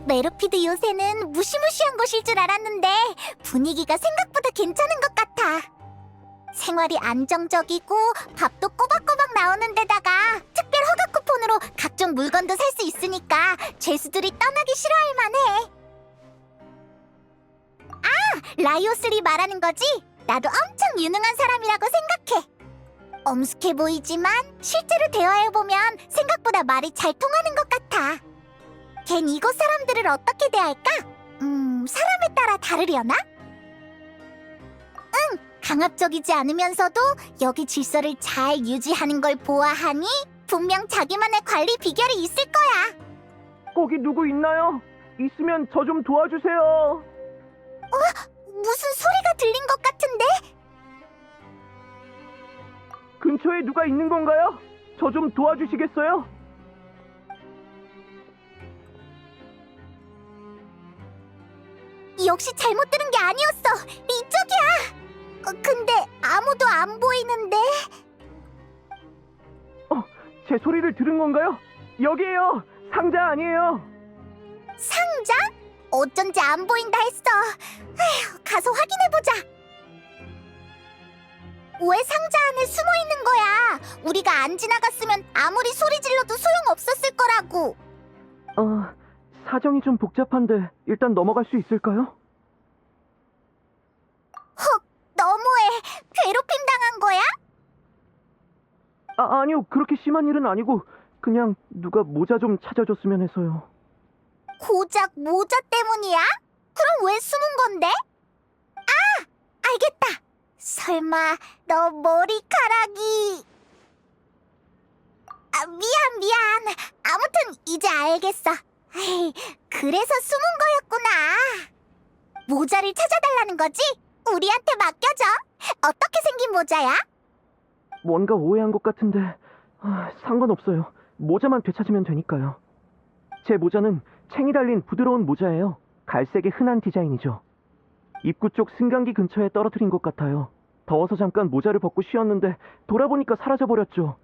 메르피드 요새는 무시무시한 곳일 줄 알았는데 분위기가 생각보다 괜찮은 것 같아. 생활이 안정적이고 밥도 꼬박꼬박 나오는 데다가 특별 허가 쿠폰으로 각종 물건도 살 수 있으니까 죄수들이 떠나기 싫어할 만해. 아, 라이오스리 말하는 거지? 나도 엄청 유능한 사람이라고 생각해. 엄숙해 보이지만 실제로 대화해보면 생각보다 말이 잘 통하는 것 같아. 걘 이곳 사람들을 어떻게 대할까? 사람에 따라 다르려나? 강압적이지 않으면서도 여기 질서를 잘 유지하는 걸 보아하니 분명 자기만의 관리 비결이 있을 거야. 거기 누구 있나요? 있으면 저 좀 도와주세요. 무슨 소리가 들린 것 같은데? 근처에 누가 있는 건가요? 저 좀 도와주시겠어요? 역시 잘못 들은 게 아니었어. 이쪽이야. 근데 아무도 안 보이는데? 제 소리를 들은 건가요? 여기에요. 상자 아니에요. 상자? 어쩐지 안 보인다 했어. 에휴, 가서 확인해보자. 왜 상자 안에 숨어 있는 거야? 우리가 안 지나갔으면 아무리 소리 질러도 소용없었을 거라고. 사정이 좀 복잡한데 일단 넘어갈 수 있을까요? 헉, 너무해. 괴롭힘 당한 거야? 아니요. 그렇게 심한 일은 아니고 그냥 누가 모자 좀 찾아줬으면 해서요. 고작 모자 때문이야? 그럼 왜 숨은 건데? 아! 알겠다. 설마 너 머리카락이... 미안. 아무튼 이제 알겠어. 에이, 그래서 숨은 거였구나. 모자를 찾아달라는 거지? 우리한테 맡겨줘. 어떻게 생긴 모자야? 뭔가 오해한 것 같은데 상관없어요. 모자만 되찾으면 되니까요. 제 모자는 챙이 달린 부드러운 모자예요. 갈색의 흔한 디자인이죠. 입구 쪽 승강기 근처에 떨어뜨린 것 같아요. 더워서 잠깐 모자를 벗고 쉬었는데 돌아보니까 사라져버렸죠.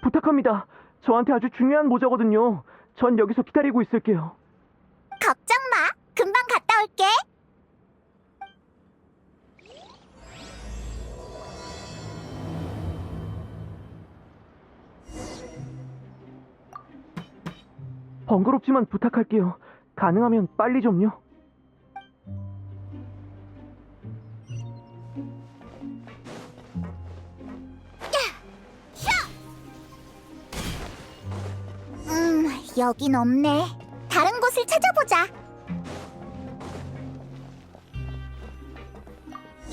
부탁합니다. 저한테 아주 중요한 모자거든요. 전 여기서 기다리고 있을게요. 걱정 마. 금방 갔다 올게. 번거롭지만 부탁할게요. 가능하면 빨리 좀요. 여긴 없네. 다른 곳을 찾아보자.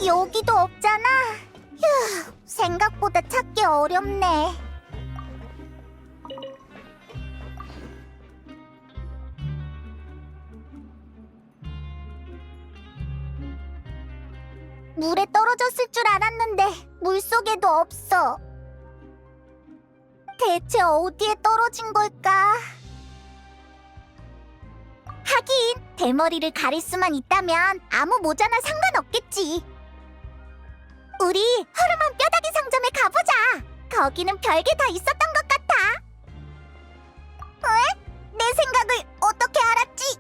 여기도 없잖아. 휴, 생각보다 찾기 어렵네. 물에 떨어졌을 줄 알았는데 물속에도 없어. 대체 어디에 떨어진 걸까? 하긴 대머리를 가릴 수만 있다면 아무 모자나 상관없겠지. 우리 허름한 뼈다귀 상점에 가보자. 거기는 별게 다 있었던 것 같아. 왜? 내 생각을 어떻게 알았지?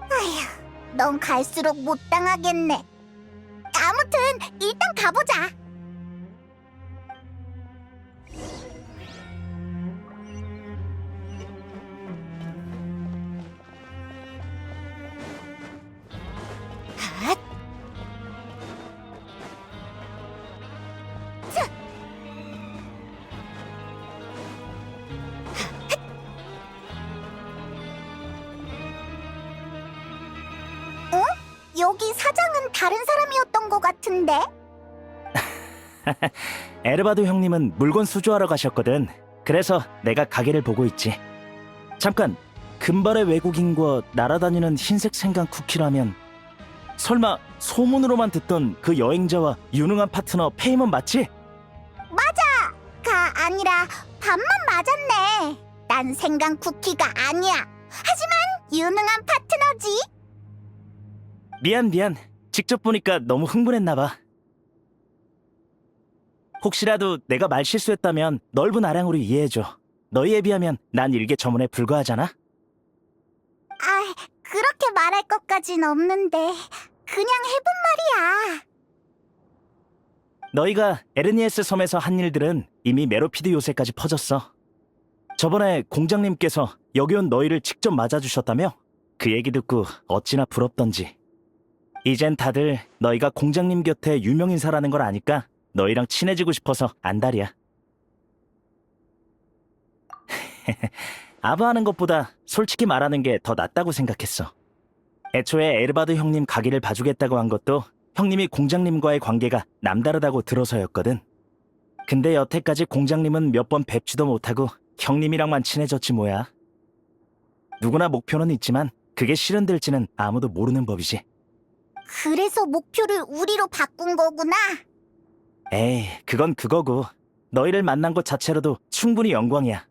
아휴, 넌 갈수록 못 당하겠네. 아무튼 일단 가보자. 핫! 차! 핫! 여기 사장은 다른 사람이었던 것 같은데? 에르바도 형님은 물건 수주하러 가셨거든. 그래서 내가 가게를 보고 있지. 잠깐, 금발의 외국인과 날아다니는 흰색 생강 쿠키라면 설마 소문으로만 듣던 그 여행자와 유능한 파트너 페이먼 맞지? 가 아니라 반만 맞았네. 난 생강 쿠키가 아니야. 하지만 유능한 파트너지. 미안. 직접 보니까 너무 흥분했나 봐. 혹시라도 내가 말 실수했다면 넓은 아량으로 이해해줘. 너희에 비하면 난 일개 전문에 불과하잖아. 말할 것까진 없는데 그냥 해본 말이야. 너희가 에르니에스 섬에서 한 일들은 이미 메로피드 요새까지 퍼졌어. 저번에 공장님께서 여기 온 너희를 직접 맞아주셨다며? 그 얘기 듣고 어찌나 부럽던지. 이젠 다들 너희가 공장님 곁에 유명인사라는 걸 아니까 너희랑 친해지고 싶어서 안달이야. 아부하는 것보다 솔직히 말하는 게 더 낫다고 생각했어. 애초에 에르바드 형님 가게를 봐주겠다고 한 것도 형님이 공장님과의 관계가 남다르다고 들어서였거든. 근데 여태까지 공장님은 몇 번 뵙지도 못하고 형님이랑만 친해졌지 뭐야. 누구나 목표는 있지만 그게 실현될지는 아무도 모르는 법이지. 그래서 목표를 우리로 바꾼 거구나. 에이, 그건 그거고 너희를 만난 것 자체로도 충분히 영광이야.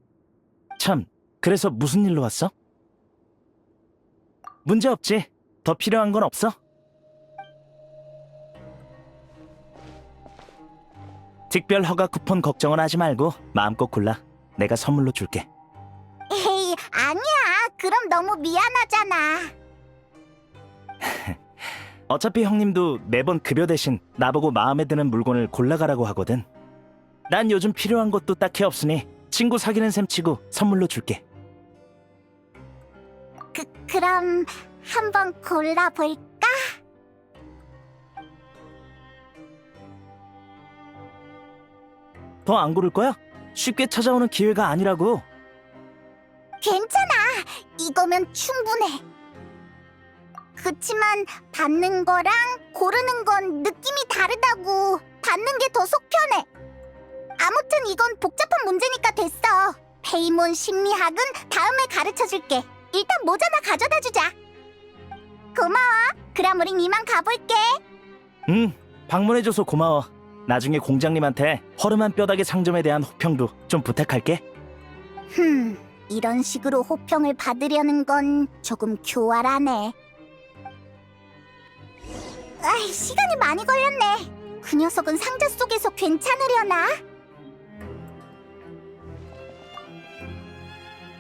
참, 그래서 무슨 일로 왔어? 문제 없지? 더 필요한 건 없어? 특별 허가 쿠폰 걱정은 하지 말고 마음껏 골라. 내가 선물로 줄게. 에이, 아니야. 그럼 너무 미안하잖아. 어차피 형님도 매번 급여 대신 나보고 마음에 드는 물건을 골라가라고 하거든. 난 요즘 필요한 것도 딱히 없으니 친구 사귀는 셈 치고 선물로 줄게. 그럼 한번 골라볼까? 더 안 고를 거야? 쉽게 찾아오는 기회가 아니라고. 괜찮아. 이거면 충분해. 그치만 받는 거랑 고르는 건 느낌이 다르다고. 받는 게 더 속 편해. 아무튼 이건 복잡한 문제니까 됐어. 페이몬 심리학은 다음에 가르쳐줄게. 일단 모자나 가져다 주자. 고마워. 그럼 우린 이만 가볼게. 방문해줘서 고마워. 나중에 공장님한테 허름한 뼈다귀 상점에 대한 호평도 좀 부탁할게. 이런 식으로 호평을 받으려는 건 조금 교활하네. 아이, 시간이 많이 걸렸네. 그 녀석은 상자 속에서 괜찮으려나?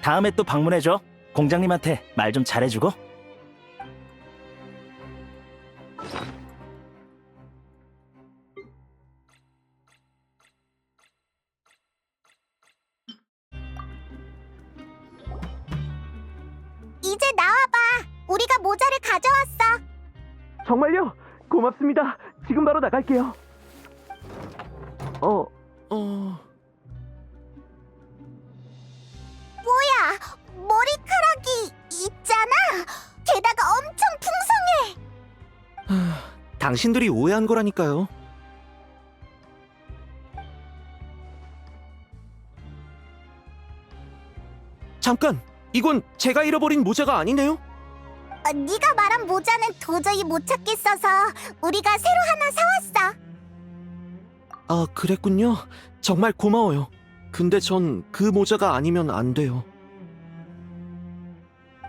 다음에 또 방문해줘. 공장님한테 말 좀 잘해주고. 이제 나와봐. 우리가 모자를 가져왔어. 정말요? 고맙습니다. 지금 바로 나갈게요. 뭐야, 머리카락이 있잖아. 게다가 엄청 풍성해. 당신들이 오해한 거라니까요. 잠깐! 이건 제가 잃어버린 모자가 아니네요? 네가 말한 모자는 도저히 못 찾겠어서 우리가 새로 하나 사왔어. 아, 그랬군요. 정말 고마워요. 근데 전 그 모자가 아니면 안 돼요.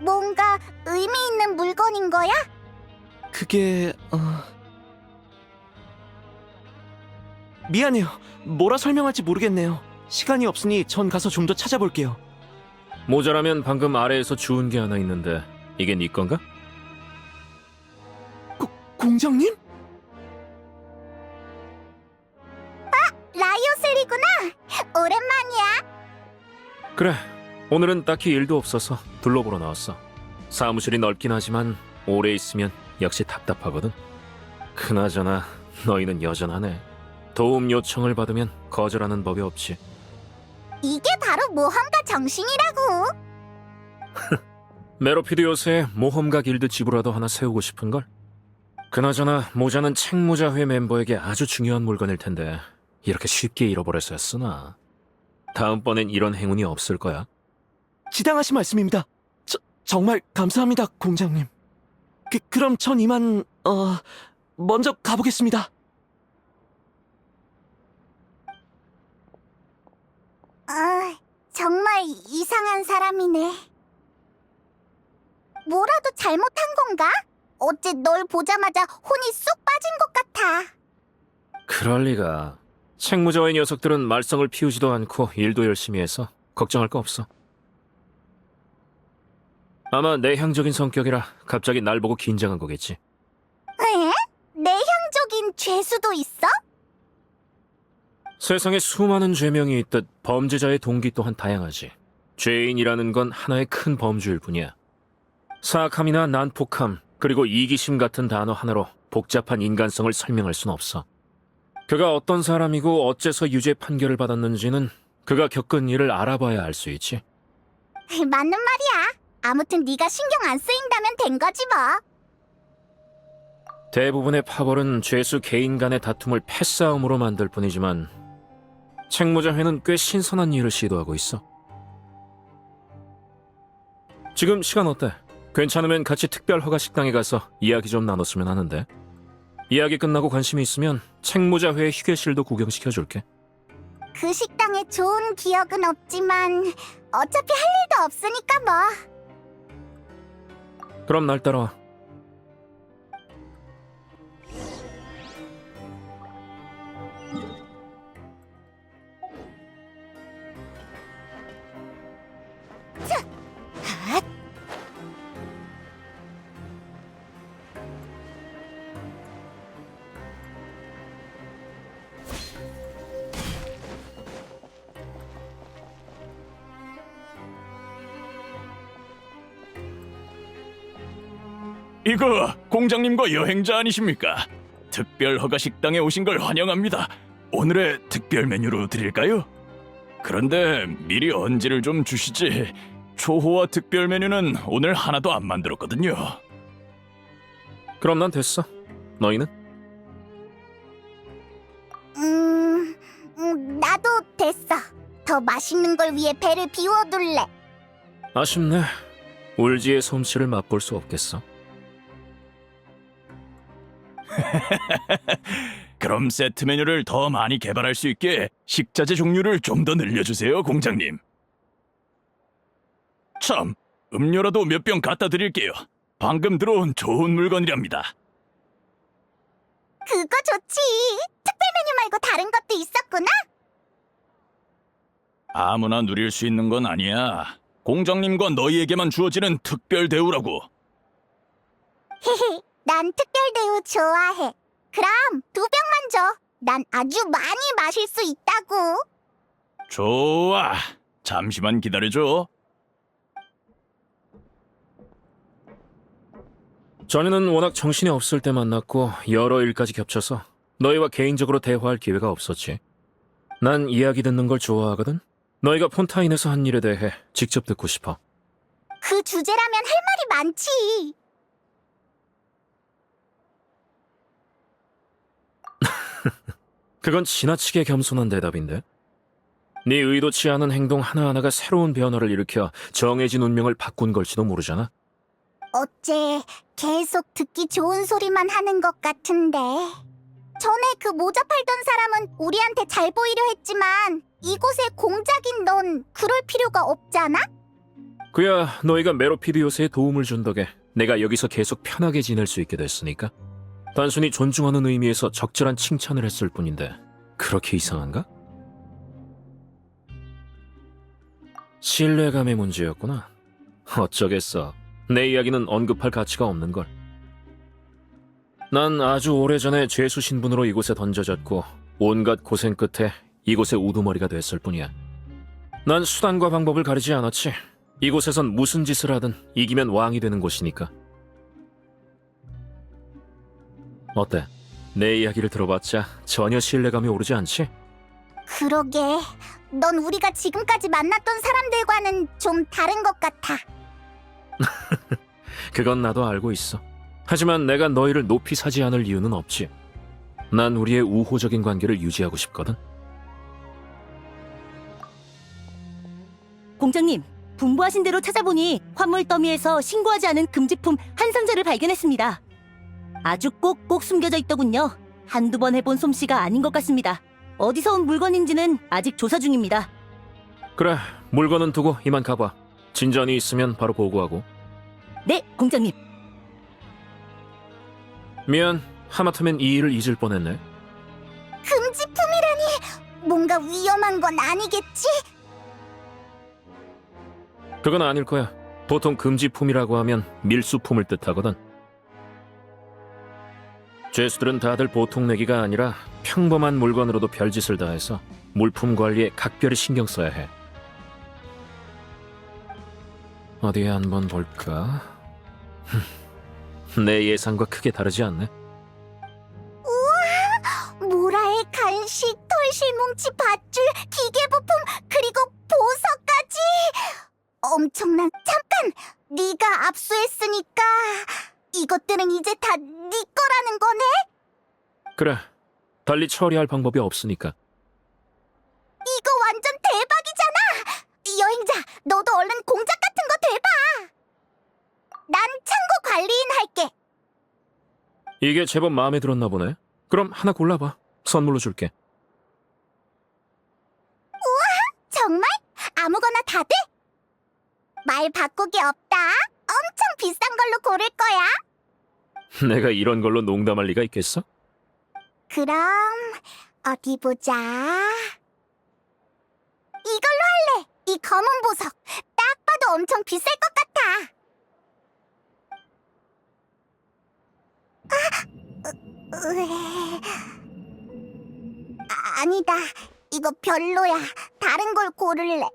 뭔가 의미 있는 물건인 거야? 그게... 미안해요. 뭐라 설명할지 모르겠네요. 시간이 없으니 전 가서 좀 더 찾아볼게요. 모자라면 방금 아래에서 주운 게 하나 있는데 이게 네 건가? 공장님? 라이오슬리구나. 오랜만이야. 그래, 오늘은 딱히 일도 없어서 둘러보러 나왔어. 사무실이 넓긴 하지만 오래 있으면 역시 답답하거든. 그나저나 너희는 여전하네. 도움 요청을 받으면 거절하는 법이 없지. 이게 바로 모험가 정신이라고. 메로피드 요새에 모험가 길드 지부라도 하나 세우고 싶은걸? 그나저나 모자는 책모자회 멤버에게 아주 중요한 물건일 텐데 이렇게 쉽게 잃어버렸어야 쓰나? 다음번엔 이런 행운이 없을 거야. 지당하신 말씀입니다. 정말 감사합니다, 공장님. 그럼 전 이만 먼저 가보겠습니다. 정말 이상한 사람이네. 뭐라도 잘못한 건가? 어째 널 보자마자 혼이 쏙 빠진 것 같아. 그럴 리가. 책무자의 녀석들은 말썽을 피우지도 않고 일도 열심히 해서 걱정할 거 없어. 아마 내향적인 성격이라 갑자기 날 보고 긴장한 거겠지. 에? 내향적인 죄수도 있어? 세상에 수많은 죄명이 있듯 범죄자의 동기 또한 다양하지. 죄인이라는 건 하나의 큰 범주일 뿐이야. 사악함이나 난폭함, 그리고 이기심 같은 단어 하나로 복잡한 인간성을 설명할 순 없어. 그가 어떤 사람이고 어째서 유죄 판결을 받았는지는 그가 겪은 일을 알아봐야 알 수 있지. 맞는 말이야. 아무튼 네가 신경 안 쓰인다면 된 거지 뭐. 대부분의 파벌은 죄수 개인 간의 다툼을 패싸움으로 만들 뿐이지만 책무자회는 꽤 신선한 일을 시도하고 있어. 지금 시간 어때? 괜찮으면 같이 특별 허가 식당에 가서 이야기 좀 나눴으면 하는데. 이야기 끝나고 관심이 있으면 책무자회 휴게실도 구경시켜줄게. 그 식당에 좋은 기억은 없지만 어차피 할 일도 없으니까 뭐. 그럼 날 따라와. 이거 공장님과 여행자 아니십니까? 특별 허가 식당에 오신 걸 환영합니다. 오늘의 특별 메뉴로 드릴까요? 그런데 미리 언지를 좀 주시지. 초호화 특별 메뉴는 오늘 하나도 안 만들었거든요. 그럼 난 됐어. 너희는? 나도 됐어. 더 맛있는 걸 위해 배를 비워둘래. 아쉽네. 울지의 솜씨를 맛볼 수 없겠어. 그럼 세트 메뉴를 더 많이 개발할 수 있게 식자재 종류를 좀 더 늘려주세요, 공장님. 참, 음료라도 몇 병 갖다 드릴게요. 방금 들어온 좋은 물건이랍니다. 그거 좋지. 특별 메뉴 말고 다른 것도 있었구나. 아무나 누릴 수 있는 건 아니야. 공장님과 너희에게만 주어지는 특별 대우라고. 헤헤, 난 특별 대우 좋아해. 그럼 2병만 줘. 난 아주 많이 마실 수 있다고. 좋아. 잠시만 기다려줘. 전에는 워낙 정신이 없을 때 만났고 여러 일까지 겹쳐서 너희와 개인적으로 대화할 기회가 없었지. 난 이야기 듣는 걸 좋아하거든. 너희가 폰타인에서 한 일에 대해 직접 듣고 싶어. 그 주제라면 할 말이 많지. 그건 지나치게 겸손한 대답인데. 네 의도치 않은 행동 하나하나가 새로운 변화를 일으켜 정해진 운명을 바꾼 걸지도 모르잖아. 어째 계속 듣기 좋은 소리만 하는 것 같은데. 전에 그 모자 팔던 사람은 우리한테 잘 보이려 했지만 이곳에 공작인 넌 그럴 필요가 없잖아? 그야 너희가 메로피드 요새에 도움을 준 덕에 내가 여기서 계속 편하게 지낼 수 있게 됐으니까. 단순히 존중하는 의미에서 적절한 칭찬을 했을 뿐인데 그렇게 이상한가? 신뢰감의 문제였구나. 어쩌겠어. 내 이야기는 언급할 가치가 없는걸. 난 아주 오래전에 죄수 신분으로 이곳에 던져졌고 온갖 고생 끝에 이곳의 우두머리가 됐을 뿐이야. 난 수단과 방법을 가리지 않았지. 이곳에선 무슨 짓을 하든 이기면 왕이 되는 곳이니까. 어때? 내 이야기를 들어봤자 전혀 신뢰감이 오르지 않지? 그러게. 넌 우리가 지금까지 만났던 사람들과는 좀 다른 것 같아. 그건 나도 알고 있어. 하지만 내가 너희를 높이 사지 않을 이유는 없지. 난 우리의 우호적인 관계를 유지하고 싶거든. 공장님, 분부하신 대로 찾아보니 화물 더미에서 신고하지 않은 금제품 한 상자를 발견했습니다. 아주 꼭꼭 숨겨져 있더군요. 한두 번 해본 솜씨가 아닌 것 같습니다. 어디서 온 물건인지는 아직 조사 중입니다. 그래, 물건은 두고 이만 가봐. 진전이 있으면 바로 보고하고. 네, 공장님. 미안, 하마터면 이 일을 잊을 뻔했네. 금지품이라니. 뭔가 위험한 건 아니겠지? 그건 아닐 거야. 보통 금지품이라고 하면 밀수품을 뜻하거든. 죄수들은 다들 보통 내기가 아니라 평범한 물건으로도 별짓을 다해서 물품 관리에 각별히 신경 써야 해. 어디 한번 볼까? 내 예상과 크게 다르지 않네. 모라의 간식, 털실뭉치, 밧줄, 기계부품, 그리고 보석까지! 엄청난... 잠깐! 네가 압수했으니까 이것들은 이제 다 네 거라는 거네? 그래, 달리 처리할 방법이 없으니까. 이거 완전 대박이잖아! 여행자, 너도 얼른 공작 같은 거 대봐! 난 창고 관리인 할게. 이게 제법 마음에 들었나 보네. 그럼 하나 골라봐. 선물로 줄게. 정말? 아무거나 다 돼? 말 바꾸기 없다. 엄청 비싼 걸로 고를 거야. 내가 이런 걸로 농담할 리가 있겠어? 그럼 어디 보자. 이걸로 할래. 이 검은 보석. 딱 봐도 엄청 비쌀 것 같아. 아니다. 이거 별로야. 다른 걸 고를래.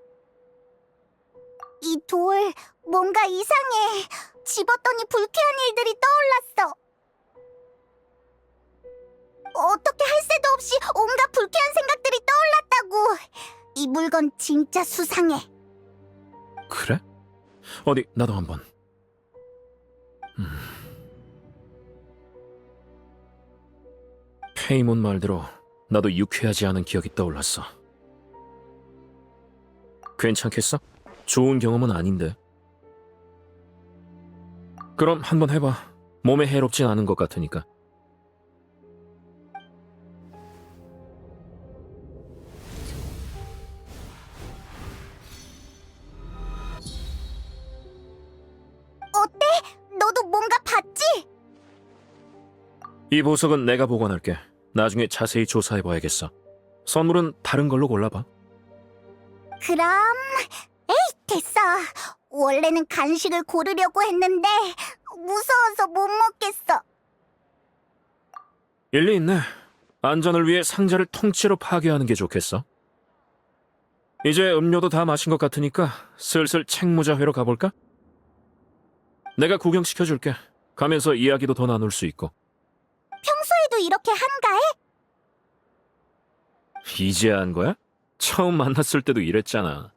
이 돌 뭔가 이상해. 집었더니 불쾌한 일들이 떠올랐어. 어떻게 할 새도 없이 온갖 불쾌한 생각들이 떠올랐다고. 이 물건 진짜 수상해. 그래? 어디 나도 한번. 페이몬 말대로 나도 유쾌하지 않은 기억이 떠올랐어. 괜찮겠어? 좋은 경험은 아닌데. 그럼 한번 해봐. 몸에 해롭진 않은 것 같으니까. 어때? 너도 뭔가 봤지? 이 보석은 내가 보관할게. 나중에 자세히 조사해봐야겠어. 선물은 다른 걸로 골라봐. 그럼 에이 됐어. 원래는 간식을 고르려고 했는데 무서워서 못 먹겠어. 일리 있네. 안전을 위해 상자를 통째로 파괴하는 게 좋겠어. 이제 음료도 다 마신 것 같으니까 슬슬 책무자회로 가볼까? 내가 구경시켜줄게. 가면서 이야기도 더 나눌 수 있고. 평소에도 이렇게 한가해? 이제 한 거야? 처음 만났을 때도 이랬잖아.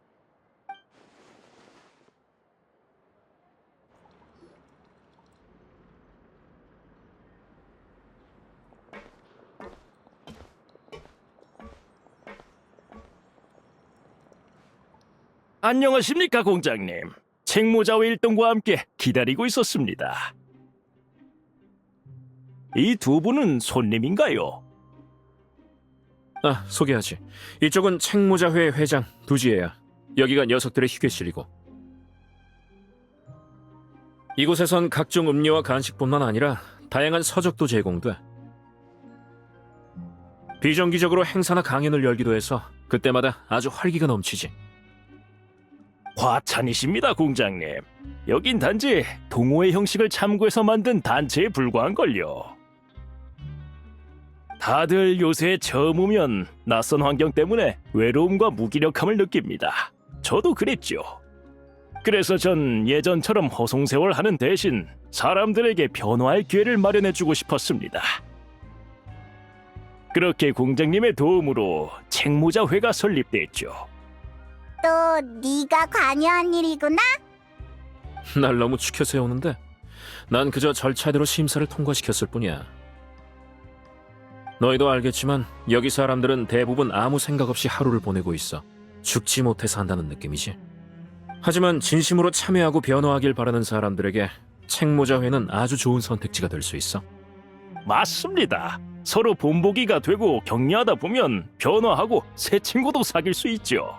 안녕하십니까, 공장님. 책모자와 일동과 함께 기다리고 있었습니다. 이 두 분은 손님인가요? 아, 소개하지. 이쪽은 책모자회 회장 두지혜야. 여기가 녀석들의 휴게실이고. 이곳에선 각종 음료와 간식뿐만 아니라 다양한 서적도 제공돼. 비정기적으로 행사나 강연을 열기도 해서 그때마다 아주 활기가 넘치지. 과찬이십니다, 공장님. 여긴 단지 동호회 형식을 참고해서 만든 단체에 불과한걸요. 다들 요새 처음 오면 낯선 환경 때문에 외로움과 무기력함을 느낍니다. 저도 그랬죠. 그래서 전 예전처럼 허송세월하는 대신 사람들에게 변화의 기회를 마련해주고 싶었습니다. 그렇게 공장님의 도움으로 책모자회가 설립됐죠. 또 네가 관여한 일이구나? 날 너무 추켜 세우는데 난 그저 절차대로 심사를 통과시켰을 뿐이야. 너희도 알겠지만 여기 사람들은 대부분 아무 생각 없이 하루를 보내고 있어. 죽지 못해서 한다는 느낌이지. 하지만 진심으로 참여하고 변화하길 바라는 사람들에게 책모자회는 아주 좋은 선택지가 될 수 있어. 맞습니다. 서로 본보기가 되고 격려하다 보면 변화하고 새 친구도 사귈 수 있죠.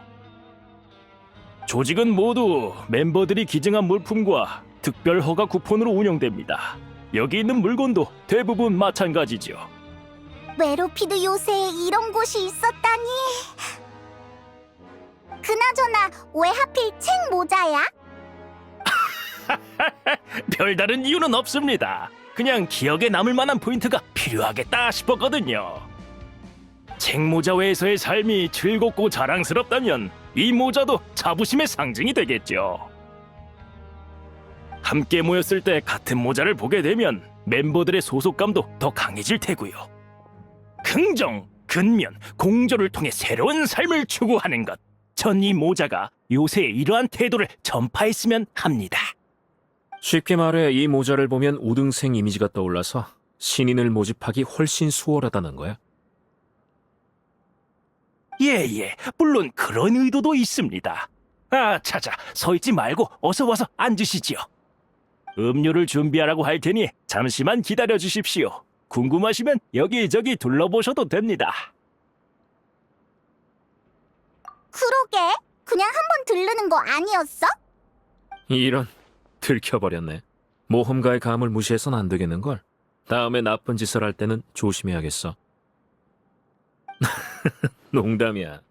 조직은 모두 멤버들이 기증한 물품과 특별 허가 쿠폰으로 운영됩니다. 여기 있는 물건도 대부분 마찬가지죠. 메로피드 요새에 이런 곳이 있었다니. 그나저나 왜 하필 책 모자야? 별다른 이유는 없습니다. 그냥 기억에 남을 만한 포인트가 필요하겠다 싶었거든요. 책모자회에서의 삶이 즐겁고 자랑스럽다면 이 모자도 자부심의 상징이 되겠죠. 함께 모였을 때 같은 모자를 보게 되면 멤버들의 소속감도 더 강해질 테고요. 긍정, 근면, 공조를 통해 새로운 삶을 추구하는 것. 전 이 모자가 요새 이러한 태도를 전파했으면 합니다. 쉽게 말해 이 모자를 보면 우등생 이미지가 떠올라서 신인을 모집하기 훨씬 수월하다는 거야. 예, 물론 그런 의도도 있습니다. 아, 자자, 서 있지 말고 어서 와서 앉으시지요. 음료를 준비하라고 할 테니 잠시만 기다려 주십시오. 궁금하시면 여기저기 둘러보셔도 됩니다. 그러게, 그냥 한번 들르는 거 아니었어? 이런, 들켜버렸네. 모험가의 감을 무시해선 안 되겠는걸. 다음에 나쁜 짓을 할 때는 조심해야겠어. 농담이야.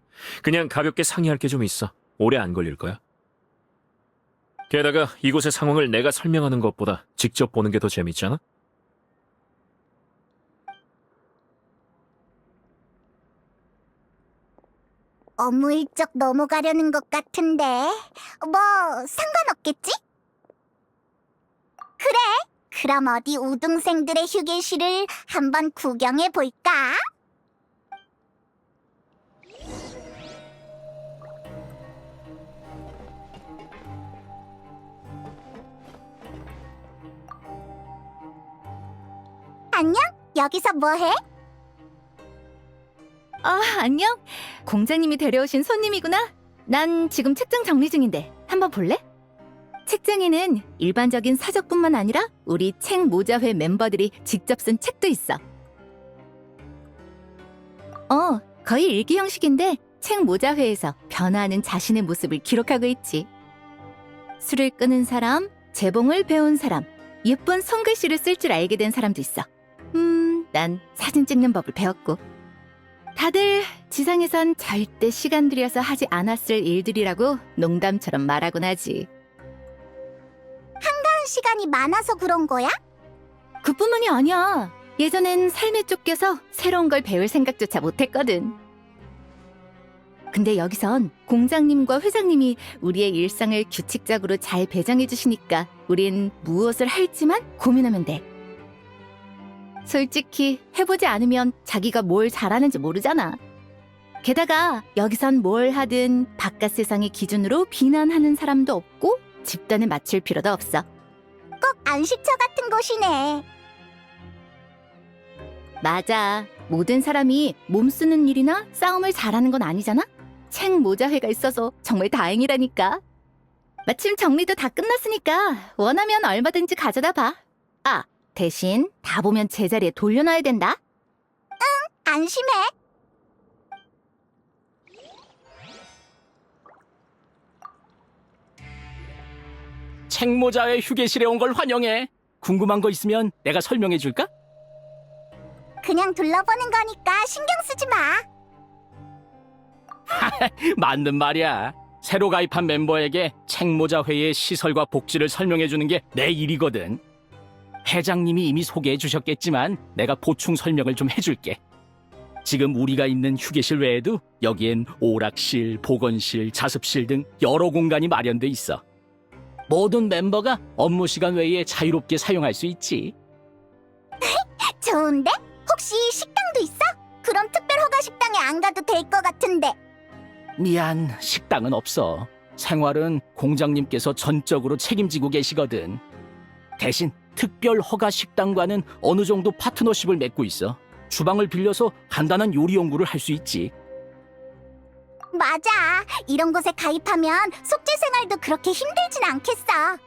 그냥 가볍게 상의할 게 좀 있어. 오래 안 걸릴 거야. 게다가 이곳의 상황을 내가 설명하는 것보다 직접 보는 게 더 재밌잖아? 업무 일적 넘어가려는 것 같은데 뭐 상관없겠지? 그래, 그럼 어디 우등생들의 휴게실을 한번 구경해 볼까? 안녕? 여기서 뭐해? 안녕. 공장님이 데려오신 손님이구나. 난 지금 책장 정리 중인데 한번 볼래? 책장에는 일반적인 서적뿐만 아니라 우리 책 모자회 멤버들이 직접 쓴 책도 있어. 거의 일기 형식인데 책 모자회에서 변화하는 자신의 모습을 기록하고 있지. 술을 끄는 사람, 재봉을 배운 사람, 예쁜 손글씨를 쓸 줄 알게 된 사람도 있어. 난 사진 찍는 법을 배웠고. 다들 지상에선 절대 시간 들여서 하지 않았을 일들이라고 농담처럼 말하곤 하지. 한가한 시간이 많아서 그런 거야? 그뿐만이 아니야. 예전엔 삶에 쫓겨서 새로운 걸 배울 생각조차 못했거든. 근데 여기선 공장님과 회장님이 우리의 일상을 규칙적으로 잘 배정해 주시니까 우린 무엇을 할지만 고민하면 돼. 솔직히 해보지 않으면 자기가 뭘 잘하는지 모르잖아. 게다가 여기선 뭘 하든 바깥 세상의 기준으로 비난하는 사람도 없고 집단에 맞출 필요도 없어. 꼭 안식처 같은 곳이네. 맞아. 모든 사람이 몸 쓰는 일이나 싸움을 잘하는 건 아니잖아? 책 모자회가 있어서 정말 다행이라니까. 마침 정리도 다 끝났으니까 원하면 얼마든지 가져다 봐. 대신 다 보면 제자리에 돌려놔야 된다. 안심해. 책모자의 휴게실에 온 걸 환영해. 궁금한 거 있으면 내가 설명해 줄까? 그냥 둘러보는 거니까 신경 쓰지 마. 맞는 말이야. 새로 가입한 멤버에게 책모자 회의 시설과 복지를 설명해 주는 게 내 일이거든. 회장님이 이미 소개해 주셨겠지만 내가 보충 설명을 좀 해줄게. 지금 우리가 있는 휴게실 외에도 여기엔 오락실, 보건실, 자습실 등 여러 공간이 마련돼 있어. 모든 멤버가 업무 시간 외에 자유롭게 사용할 수 있지. 좋은데? 혹시 식당도 있어? 그럼 특별 허가 식당에 안 가도 될 것 같은데. 미안, 식당은 없어. 생활은 공장님께서 전적으로 책임지고 계시거든. 대신 특별 허가 식당과는 어느 정도 파트너십을 맺고 있어. 주방을 빌려서 간단한 요리 연구를 할 수 있지. 맞아. 이런 곳에 가입하면 숙제 생활도 그렇게 힘들진 않겠어.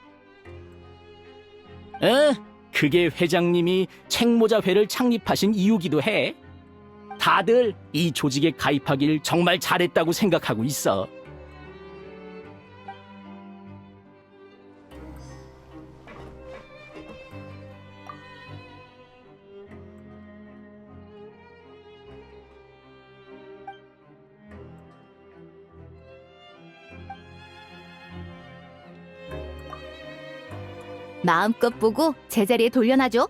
그게 회장님이 책모자회를 창립하신 이유기도 해. 다들 이 조직에 가입하길 정말 잘했다고 생각하고 있어. 마음껏 보고 제자리에 돌려놔줘.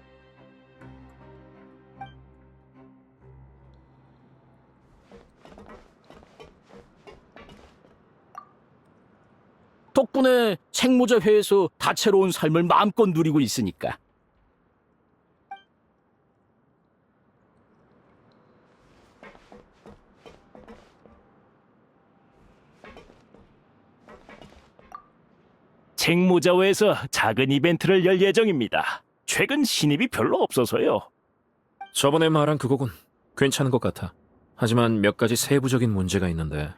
덕분에 책모자 회에서 다채로운 삶을 마음껏 누리고 있으니까. 책모자회에서 작은 이벤트를 열 예정입니다. 최근 신입이 별로 없어서요. 저번에 말한 그곡은 괜찮은 것 같아. 하지만 몇 가지 세부적인 문제가 있는데.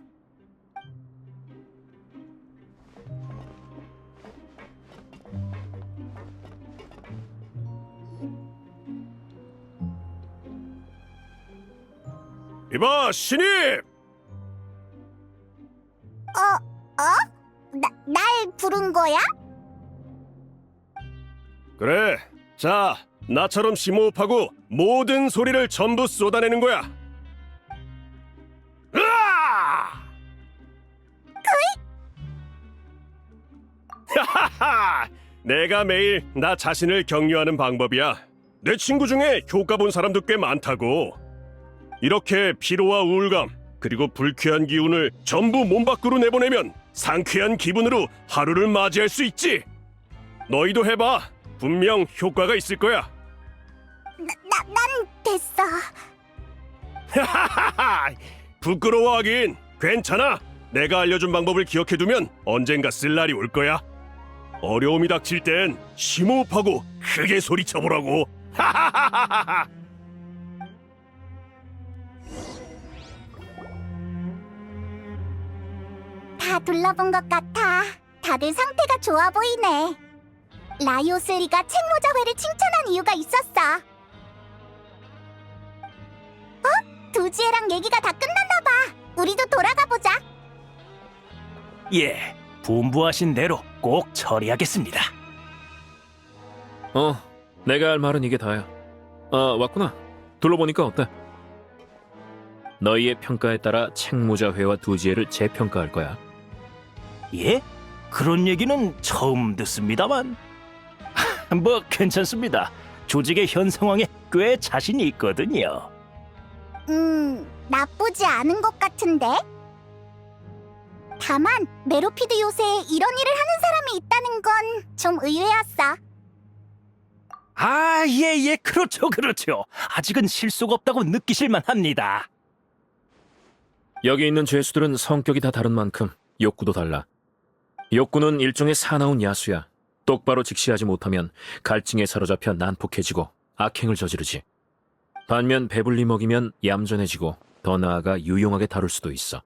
이봐, 신입! 날 부른 거야? 그래, 자, 나처럼 심호흡하고 모든 소리를 전부 쏟아내는 거야. 으아! 하하하! 내가 매일 나 자신을 격려하는 방법이야. 내 친구 중에 효과 본 사람도 꽤 많다고. 이렇게 피로와 우울감, 그리고 불쾌한 기운을 전부 몸 밖으로 내보내면 상쾌한 기분으로 하루를 맞이할 수 있지. 너희도 해봐. 분명 효과가 있을 거야. 난 됐어. 하하하하! 부끄러워하긴 괜찮아. 내가 알려준 방법을 기억해두면 언젠가 쓸 날이 올 거야. 어려움이 닥칠 땐 심호흡하고 크게 소리쳐보라고. 하하하하하! 다 둘러본 것 같아. 다들 상태가 좋아 보이네. 라이오슬리가 책모자회를 칭찬한 이유가 있었어. 두지애랑 얘기가 다 끝났나 봐. 우리도 돌아가 보자. 예, 분부하신 대로 꼭 처리하겠습니다. 내가 할 말은 이게 다야. 왔구나. 둘러보니까 어때? 너희의 평가에 따라 책모자회와 두지애를 재평가할 거야. 예? 그런 얘기는 처음 듣습니다만. 뭐 괜찮습니다. 조직의 현 상황에 꽤 자신이 있거든요. 나쁘지 않은 것 같은데? 다만 메로피드 요새에 이런 일을 하는 사람이 있다는 건 좀 의외였어. 아, 예, 그렇죠. 아직은 실수가 없다고 느끼실만 합니다. 여기 있는 죄수들은 성격이 다 다른 만큼 욕구도 달라. 욕구는 일종의 사나운 야수야. 똑바로 직시하지 못하면 갈증에 사로잡혀 난폭해지고 악행을 저지르지. 반면 배불리 먹이면 얌전해지고 더 나아가 유용하게 다룰 수도 있어.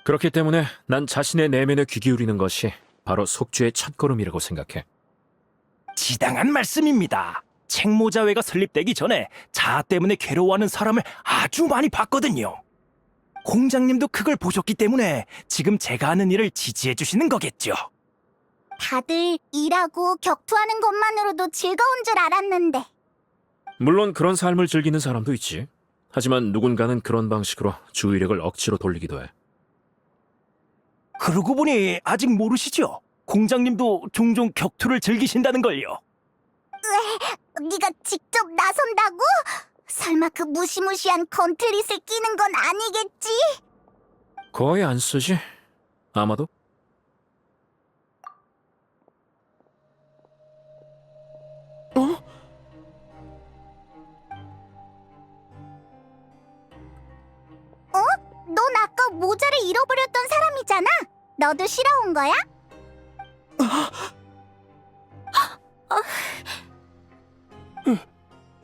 그렇기 때문에 난 자신의 내면에 귀 기울이는 것이 바로 속죄의 첫걸음이라고 생각해. 지당한 말씀입니다. 책모자회가 설립되기 전에 자아 때문에 괴로워하는 사람을 아주 많이 봤거든요. 공장님도 그걸 보셨기 때문에 지금 제가 하는 일을 지지해 주시는 거겠죠. 다들 일하고 격투하는 것만으로도 즐거운 줄 알았는데. 물론 그런 삶을 즐기는 사람도 있지. 하지만 누군가는 그런 방식으로 주의력을 억지로 돌리기도 해. 그러고 보니 아직 모르시죠? 공장님도 종종 격투를 즐기신다는 걸요. 네가 직접 나선다고? 설마 그 무시무시한 건틀릿을 끼는 건 아니겠지? 거의 안 쓰지. 아마도. 넌 아까 모자를 잃어버렸던 사람이잖아? 너도 쉬러 온 거야?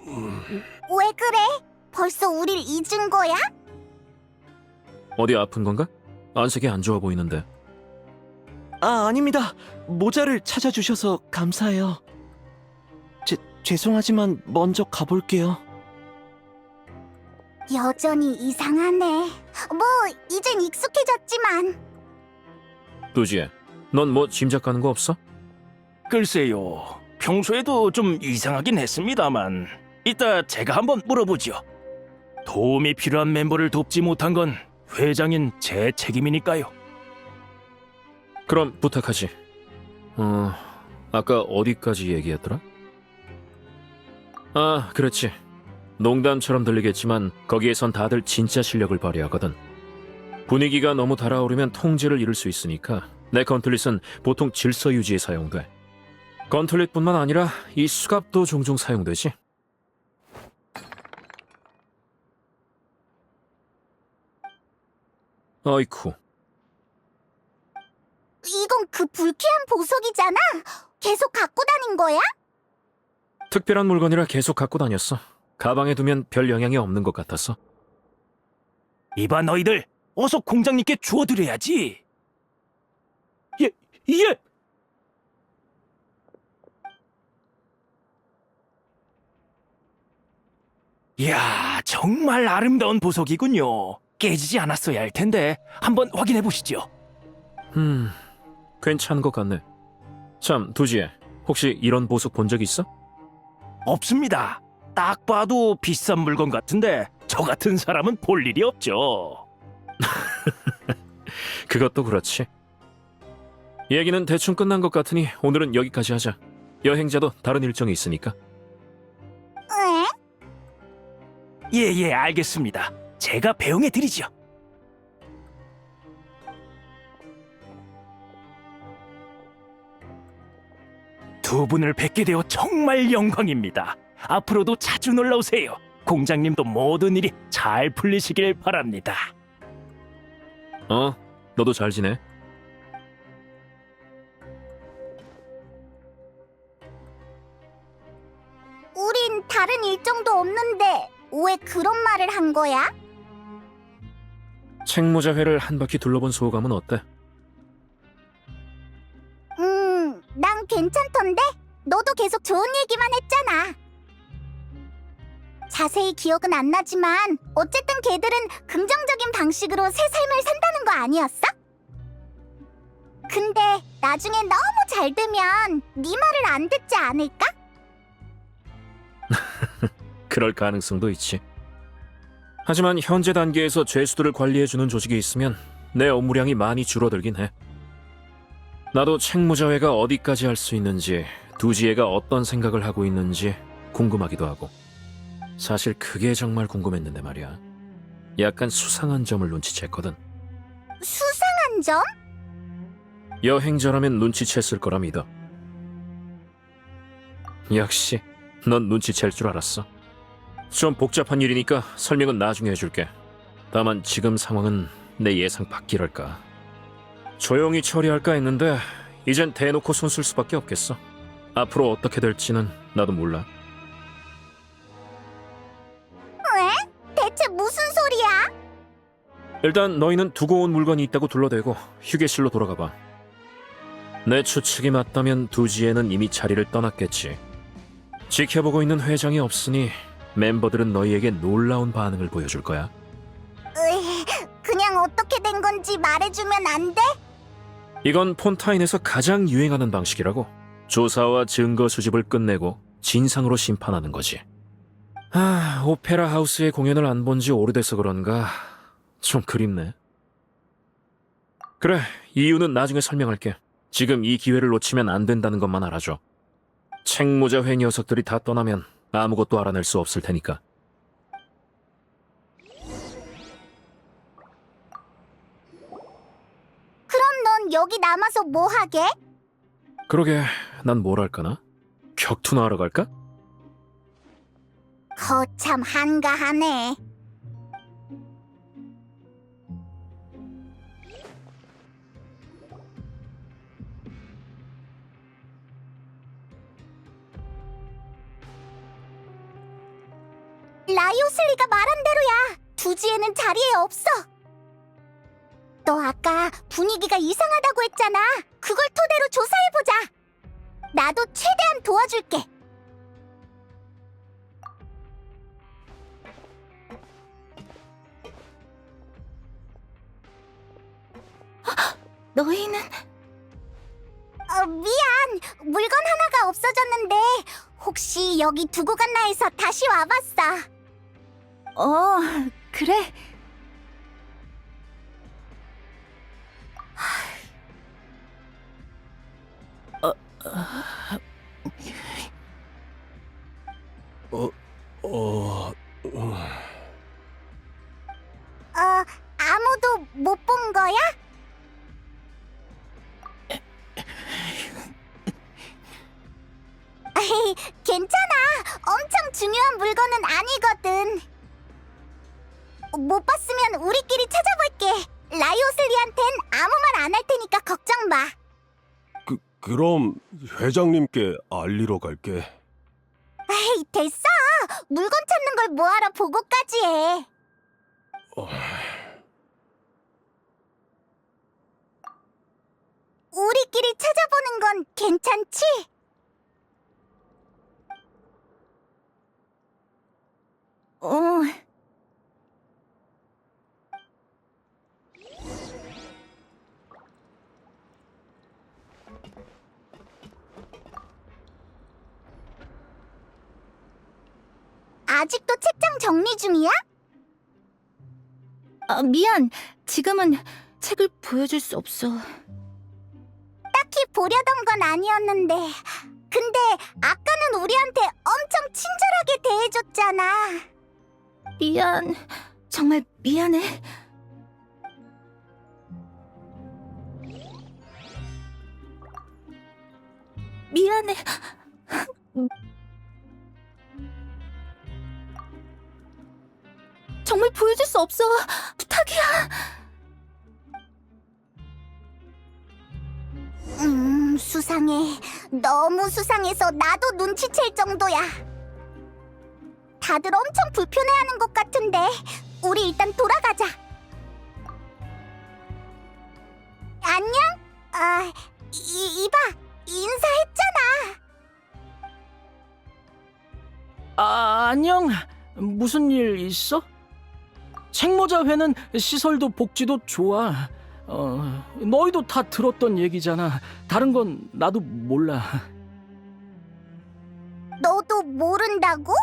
왜 그래? 벌써 우릴 잊은 거야? 어디 아픈 건가? 안색이 안 좋아 보이는데. 아닙니다. 모자를 찾아주셔서 감사해요. 죄송하지만 먼저 가볼게요. 여전히 이상하네. 뭐 이젠 익숙해졌지만. 두지애, 넌 뭐 짐작 가는 거 없어? 글쎄요. 평소에도 좀 이상하긴 했습니다만 이따 제가 한번 물어보죠. 도움이 필요한 멤버를 돕지 못한 건 회장인 제 책임이니까요. 그럼 부탁하지. 아까 어디까지 얘기했더라? 아, 그렇지. 농담처럼 들리겠지만 거기에선 다들 진짜 실력을 발휘하거든. 분위기가 너무 달아오르면 통제를 잃을 수 있으니까 내 건틀릿은 보통 질서 유지에 사용돼. 건틀릿뿐만 아니라 이 수갑도 종종 사용되지. 아이쿠, 이건 그 불쾌한 보석이잖아. 계속 갖고 다닌 거야? 특별한 물건이라 계속 갖고 다녔어. 가방에 두면 별 영향이 없는 것 같았어. 이봐 너희들, 어서 공장님께 주워드려야지. 예, 예. 이야, 정말 아름다운 보석이군요. 깨지지 않았어야 할 텐데 한번 확인해 보시죠. 괜찮은 것 같네. 참, 두지에, 혹시 이런 보석 본 적 있어? 없습니다. 딱 봐도 비싼 물건 같은데 저 같은 사람은 볼 일이 없죠. 그것도 그렇지. 얘기는 대충 끝난 것 같으니 오늘은 여기까지 하자. 여행자도 다른 일정이 있으니까. 응? 예, 알겠습니다. 제가 배웅해 드리죠. 두 분을 뵙게 되어 정말 영광입니다. 앞으로도 자주 놀러 오세요. 공장님도 모든 일이 잘 풀리시길 바랍니다. 너도 잘 지내? 우린 다른 일정도 없는데 왜 그런 말을 한 거야? 책모자회를 한 바퀴 둘러본 소감은 어때? 난 괜찮던데? 너도 계속 좋은 얘기만 했잖아. 자세히 기억은 안 나지만 어쨌든 걔들은 긍정적인 방식으로 새 삶을 산다는 거 아니었어? 근데 나중에 너무 잘 되면 네 말을 안 듣지 않을까? 그럴 가능성도 있지. 하지만 현재 단계에서 죄수들을 관리해주는 조직이 있으면 내 업무량이 많이 줄어들긴 해. 나도 책무자회가 어디까지 할 수 있는지, 두지혜가 어떤 생각을 하고 있는지 궁금하기도 하고. 사실 그게 정말 궁금했는데 말이야. 약간 수상한 점을 눈치챘거든. 수상한 점? 여행자라면 눈치챘을 거라 믿어. 역시 넌 눈치챌 줄 알았어. 좀 복잡한 일이니까 설명은 나중에 해줄게. 다만 지금 상황은 내 예상 밖이랄까. 조용히 처리할까 했는데 이젠 대놓고 손쓸 수밖에 없겠어. 앞으로 어떻게 될지는 나도 몰라. 왜? 대체 무슨 소리야? 일단 너희는 두고 온 물건이 있다고 둘러대고 휴게실로 돌아가 봐. 내 추측이 맞다면 두지에는 이미 자리를 떠났겠지. 지켜보고 있는 회장이 없으니 멤버들은 너희에게 놀라운 반응을 보여줄 거야. 그냥 어떻게 된 건지 말해주면 안 돼? 이건 폰타인에서 가장 유행하는 방식이라고. 조사와 증거 수집을 끝내고 진상으로 심판하는 거지. 오페라 하우스의 공연을 안 본 지 오래돼서 그런가 좀 그립네. 그래, 이유는 나중에 설명할게. 지금 이 기회를 놓치면 안 된다는 것만 알아줘. 책모자회 녀석들이 다 떠나면 아무것도 알아낼 수 없을 테니까. 그럼 넌 여기 남아서 뭐 하게? 그러게, 난 뭘 할까나? 격투나 하러 갈까? 거참 한가하네. 라이오슬리가 말한 대로야. 두지에는 자리에 없어. 너 아까 분위기가 이상하다고 했잖아. 그걸 토대로 조사해보자. 나도 최대한 도와줄게. 너희는 미안. 물건 하나가 없어졌는데 혹시 여기 두고 갔나 해서 다시 와봤어. 그래. 중요한 물건은 아니거든. 못 봤으면 우리끼리 찾아볼게. 라이오슬리한텐 아무 말 안 할 테니까 걱정 마. 그럼 회장님께 알리러 갈게. 에이, 됐어. 물건 찾는 걸 뭐하러 보고까지 해. 우리끼리 찾아보는 건 괜찮지? 어, 아직도 책장 정리 중이야? 미안. 지금은 책을 보여줄 수 없어. 딱히 보려던 건 아니었는데. 근데 아까는 우리한테 엄청 친절하게 대해줬잖아. 미안. 정말 미안해. 미안해. 정말 보여줄 수 없어. 부탁이야. 수상해. 너무 수상해서 나도 눈치챌 정도야. 다들 엄청 불편해하는 것 같은데 우리 일단 돌아가자. 안녕? 이봐. 인사했잖아. 안녕. 무슨 일 있어? 책모자 회는 시설도 복지도 좋아. 너희도 다 들었던 얘기잖아. 다른 건 나도 몰라. 너도 모른다고?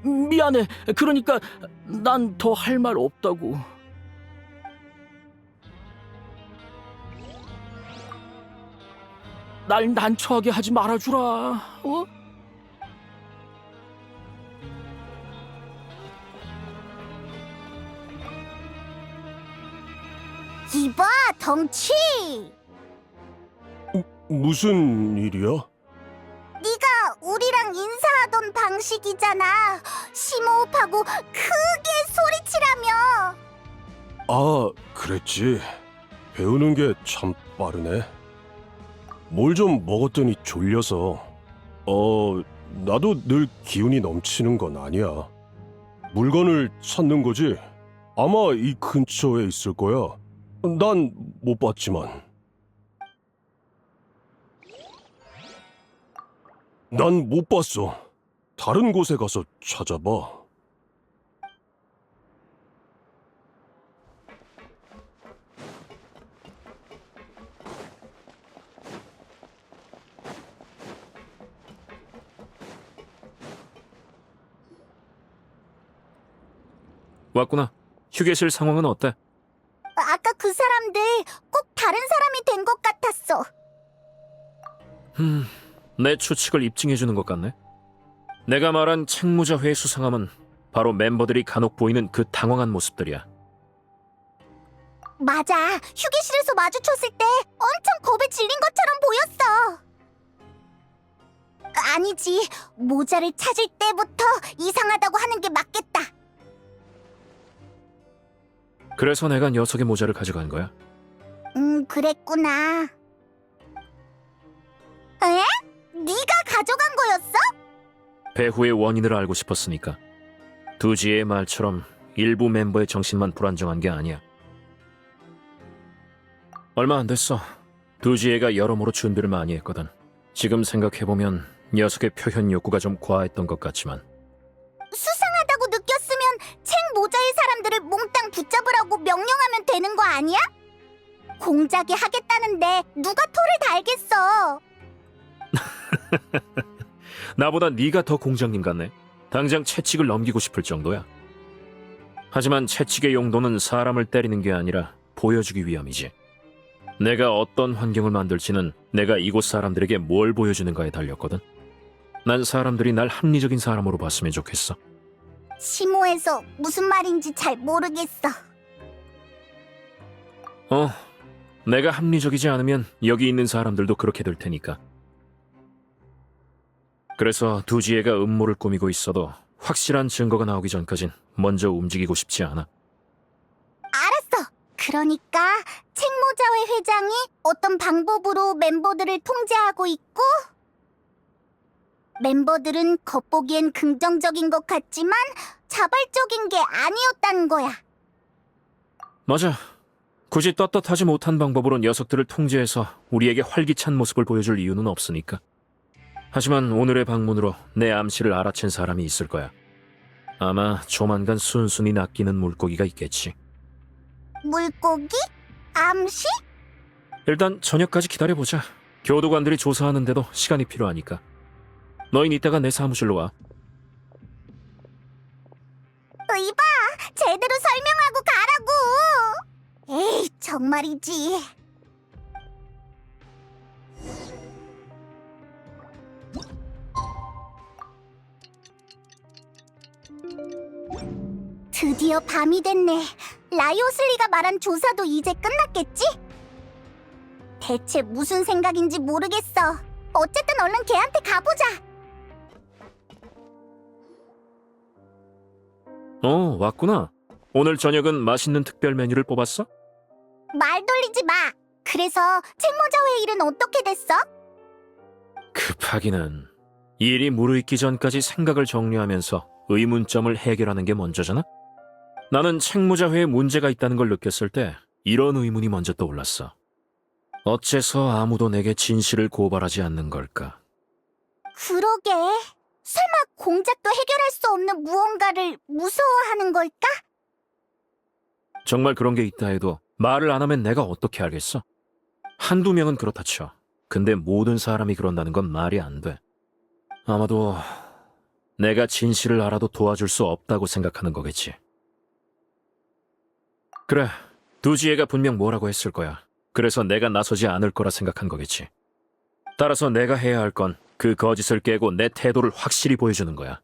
미안해. 그러니까 난 더 할 말 없다고. 날 난처하게 하지 말아주라. 어? 이봐, 덩치. 무슨 일이야? 네가 우리랑 인사하던 방식이잖아. 심호흡하고 크게 소리치라며. 그랬지. 배우는 게 참 빠르네. 뭘 좀 먹었더니 졸려서. 나도 늘 기운이 넘치는 건 아니야. 물건을 찾는 거지. 아마 이 근처에 있을 거야. 난 못 봤지만. 난 못 봤어. 다른 곳에 가서 찾아봐. 왔구나. 휴게실 상황은 어때? 아까 그 사람들 꼭 다른 사람이 된 것 같았어. 내 추측을 입증해주는 것 같네. 내가 말한 책무자회의 수상함은 바로 멤버들이 간혹 보이는 그 당황한 모습들이야. 맞아. 휴게실에서 마주쳤을 때 엄청 겁에 질린 것처럼 보였어. 아니지. 모자를 찾을 때부터 이상하다고 하는 게 맞겠다. 그래서 내가 녀석의 모자를 가져간 거야. 그랬구나. 에? 네가 가져간 거였어? 배후의 원인을 알고 싶었으니까. 두지의 말처럼 일부 멤버의 정신만 불안정한 게 아니야. 얼마 안 됐어. 두지애가 여러모로 준비를 많이 했거든. 지금 생각해보면 녀석의 표현 욕구가 좀 과했던 것 같지만. 수상하다고 느꼈으면 책 모자의 사람들을 몽땅 붙잡으라고 명령하면 되는 거 아니야? 공작이 하겠다는데 누가 토를 달겠어. 나보다 네가 더 공장님 같네. 당장 채찍을 넘기고 싶을 정도야. 하지만 채찍의 용도는 사람을 때리는 게 아니라 보여주기 위함이지. 내가 어떤 환경을 만들지는 내가 이곳 사람들에게 뭘 보여주는가에 달렸거든. 난 사람들이 날 합리적인 사람으로 봤으면 좋겠어. 심오해서 무슨 말인지 잘 모르겠어. 내가 합리적이지 않으면 여기 있는 사람들도 그렇게 될 테니까. 그래서 두지혜가 음모를 꾸미고 있어도 확실한 증거가 나오기 전까진 먼저 움직이고 싶지 않아. 알았어. 그러니까 책모자회 회장이 어떤 방법으로 멤버들을 통제하고 있고 멤버들은 겉보기엔 긍정적인 것 같지만 자발적인 게 아니었다는 거야. 맞아. 굳이 떳떳하지 못한 방법으로 녀석들을 통제해서 우리에게 활기찬 모습을 보여줄 이유는 없으니까. 하지만 오늘의 방문으로 내 암시를 알아챈 사람이 있을 거야. 아마 조만간 순순히 낚이는 물고기가 있겠지. 물고기? 암시? 일단 저녁까지 기다려보자. 교도관들이 조사하는데도 시간이 필요하니까. 너흰 이따가 내 사무실로 와. 이봐, 제대로 설명하고 가라고. 에이, 정말이지. 드디어 밤이 됐네. 라이오슬리가 말한 조사도 이제 끝났겠지? 대체 무슨 생각인지 모르겠어. 어쨌든 얼른 걔한테 가보자. 왔구나. 오늘 저녁은 맛있는 특별 메뉴를 뽑았어? 말 돌리지 마. 그래서 책모자회 일은 어떻게 됐어? 급하기는. 일이 무르익기 전까지 생각을 정리하면서 의문점을 해결하는 게 먼저잖아? 나는 책무자회에 문제가 있다는 걸 느꼈을 때 이런 의문이 먼저 떠올랐어. 어째서 아무도 내게 진실을 고발하지 않는 걸까? 그러게. 설마 공작도 해결할 수 없는 무언가를 무서워하는 걸까? 정말 그런 게 있다 해도 말을 안 하면 내가 어떻게 알겠어? 한두 명은 그렇다 쳐. 근데 모든 사람이 그런다는 건 말이 안 돼. 아마도 내가 진실을 알아도 도와줄 수 없다고 생각하는 거겠지. 그래, 두지혜가 분명 뭐라고 했을 거야. 그래서 내가 나서지 않을 거라 생각한 거겠지. 따라서 내가 해야 할 건 그 거짓을 깨고 내 태도를 확실히 보여주는 거야.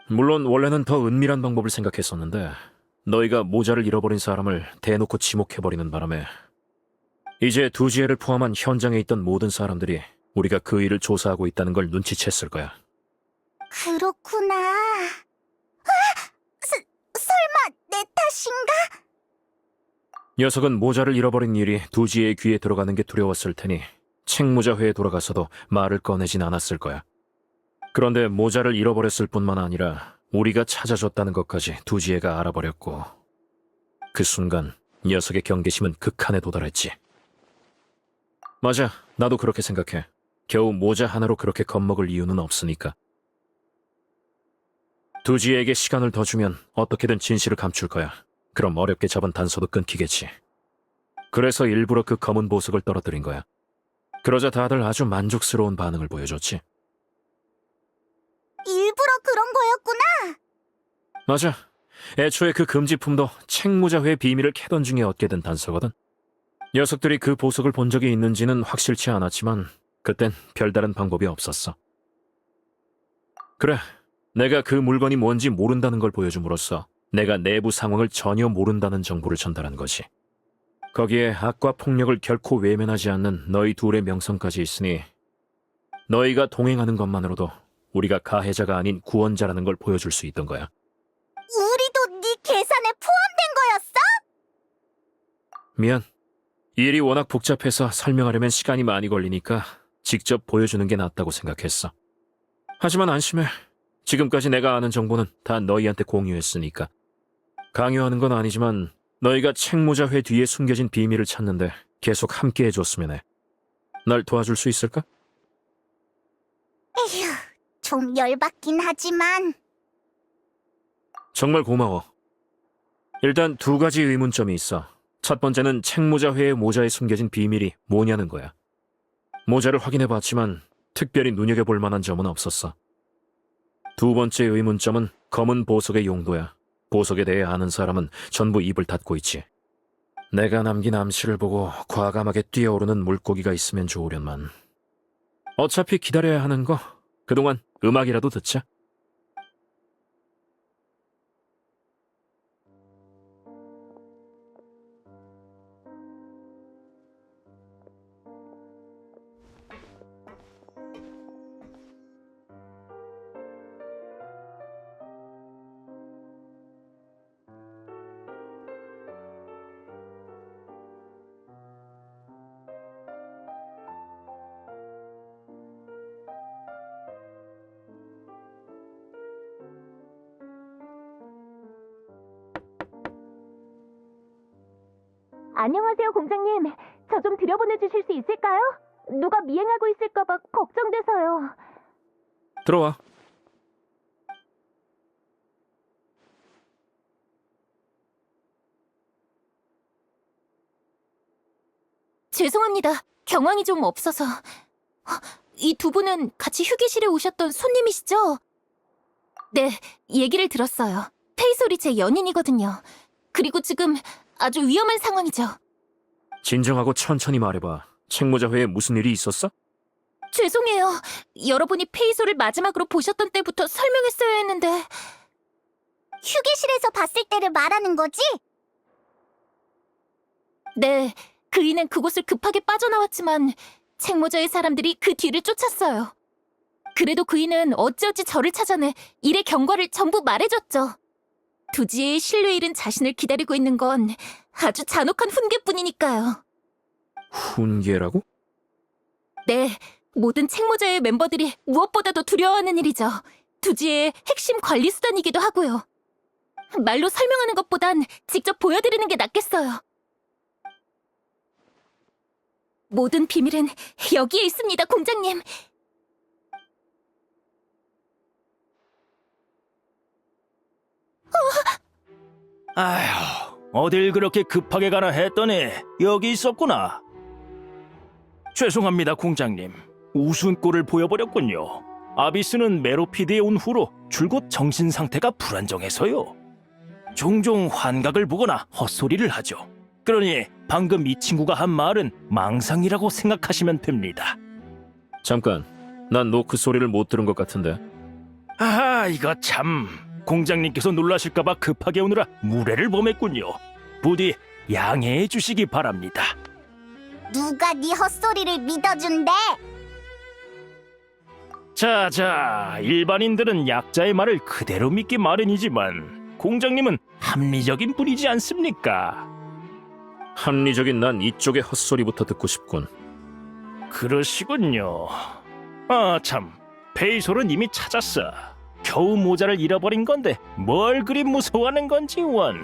물론 원래는 더 은밀한 방법을 생각했었는데 너희가 모자를 잃어버린 사람을 대놓고 지목해버리는 바람에 이제 두지혜를 포함한 현장에 있던 모든 사람들이 우리가 그 일을 조사하고 있다는 걸 눈치챘을 거야. 그렇구나. 설마 내 탓인가? 녀석은 모자를 잃어버린 일이 두지혜의 귀에 들어가는 게 두려웠을 테니 책모자회에 돌아가서도 말을 꺼내진 않았을 거야. 그런데 모자를 잃어버렸을 뿐만 아니라 우리가 찾아줬다는 것까지 두지혜가 알아버렸고 그 순간 녀석의 경계심은 극한에 도달했지. 맞아, 나도 그렇게 생각해. 겨우 모자 하나로 그렇게 겁먹을 이유는 없으니까. 두지혜에게 시간을 더 주면 어떻게든 진실을 감출 거야. 그럼 어렵게 잡은 단서도 끊기겠지. 그래서 일부러 그 검은 보석을 떨어뜨린 거야. 그러자 다들 아주 만족스러운 반응을 보여줬지. 일부러 그런 거였구나. 맞아. 애초에 그 금지품도 책무자회 비밀을 캐던 중에 얻게 된 단서거든. 녀석들이 그 보석을 본 적이 있는지는 확실치 않았지만 그땐 별다른 방법이 없었어. 그래, 내가 그 물건이 뭔지 모른다는 걸 보여줌으로써 내가 내부 상황을 전혀 모른다는 정보를 전달한 거지. 거기에 악과 폭력을 결코 외면하지 않는 너희 둘의 명성까지 있으니 너희가 동행하는 것만으로도 우리가 가해자가 아닌 구원자라는 걸 보여줄 수 있던 거야. 우리도 네 계산에 포함된 거였어? 미안. 일이 워낙 복잡해서 설명하려면 시간이 많이 걸리니까 직접 보여주는 게 낫다고 생각했어. 하지만 안심해. 지금까지 내가 아는 정보는 다 너희한테 공유했으니까. 강요하는 건 아니지만 너희가 책모자회 뒤에 숨겨진 비밀을 찾는데 계속 함께 해줬으면 해. 날 도와줄 수 있을까? 에휴, 좀 열받긴 하지만 정말 고마워. 일단 두 가지 의문점이 있어. 첫 번째는 책모자회의 모자에 숨겨진 비밀이 뭐냐는 거야. 모자를 확인해봤지만 특별히 눈여겨볼 만한 점은 없었어. 두 번째 의문점은 검은 보석의 용도야. 보석에 대해 아는 사람은 전부 입을 닫고 있지. 내가 남긴 암시를 보고 과감하게 뛰어오르는 물고기가 있으면 좋으련만. 어차피 기다려야 하는 거 그동안 음악이라도 듣자. 안녕하세요, 공장님. 저 좀 들여보내주실 수 있을까요? 누가 미행하고 있을까봐 걱정돼서요. 들어와. 죄송합니다. 경황이 좀 없어서. 이 두 분은 같이 휴게실에 오셨던 손님이시죠? 네, 얘기를 들었어요. 페이솔이 제 연인이거든요. 그리고 지금 아주 위험한 상황이죠. 진정하고 천천히 말해봐. 책모자회에 무슨 일이 있었어? 죄송해요. 여러분이 페이솔을 마지막으로 보셨던 때부터 설명했어야 했는데. 휴게실에서 봤을 때를 말하는 거지? 네, 그이는 그곳을 급하게 빠져나왔지만 책모자의 사람들이 그 뒤를 쫓았어요. 그래도 그이는 어찌어찌 저를 찾아내 일의 경과를 전부 말해줬죠. 두지의 신뢰 잃은 자신을 기다리고 있는 건 아주 잔혹한 훈계뿐이니까요. 훈계라고? 네, 모든 책모자의 멤버들이 무엇보다도 두려워하는 일이죠. 두지의 핵심 관리 수단이기도 하고요. 말로 설명하는 것보단 직접 보여드리는 게 낫겠어요. 모든 비밀은 여기에 있습니다, 공장님. 아휴, 어딜 그렇게 급하게 가나 했더니 여기 있었구나. 죄송합니다, 공장님. 우스운 꼴을 보여버렸군요. 아비스는 메로피드에 온 후로 줄곧 정신 상태가 불안정해서요. 종종 환각을 보거나 헛소리를 하죠. 그러니 방금 이 친구가 한 말은 망상이라고 생각하시면 됩니다. 잠깐, 난 노크 소리를 못 들은 것 같은데. 아하, 이거 참. 공장님께서 놀라실까봐 급하게 오느라 무례를 범했군요. 부디 양해해 주시기 바랍니다. 누가 네 헛소리를 믿어준대? 자, 일반인들은 약자의 말을 그대로 믿기 마련이지만 공장님은 합리적인 분이지 않습니까? 합리적인 난 이쪽의 헛소리부터 듣고 싶군. 그러시군요. 아, 참. 페이솔은 이미 찾았어. 겨우 모자를 잃어버린 건데 뭘 그리 무서워하는 건지 원.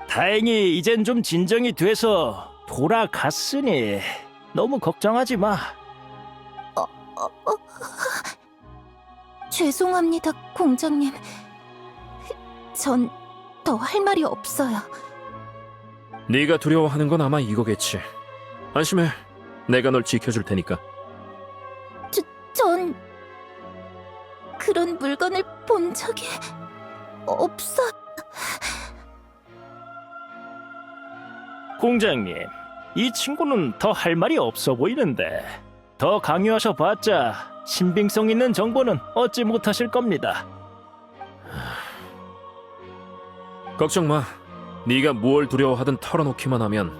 다행히 이젠 좀 진정이 돼서 돌아갔으니 너무 걱정하지 마. 죄송합니다, 공장님. 전 더 할 말이 없어요. 네가 두려워하는 건 아마 이거겠지. 안심해. 내가 널 지켜줄 테니까. 전 그런 물건을 본 적이 없어. 공장님, 이 친구는 더 할 말이 없어 보이는데 더 강요하셔 봤자 신빙성 있는 정보는 얻지 못하실 겁니다. 걱정 마. 네가 무얼 두려워하든 털어놓기만 하면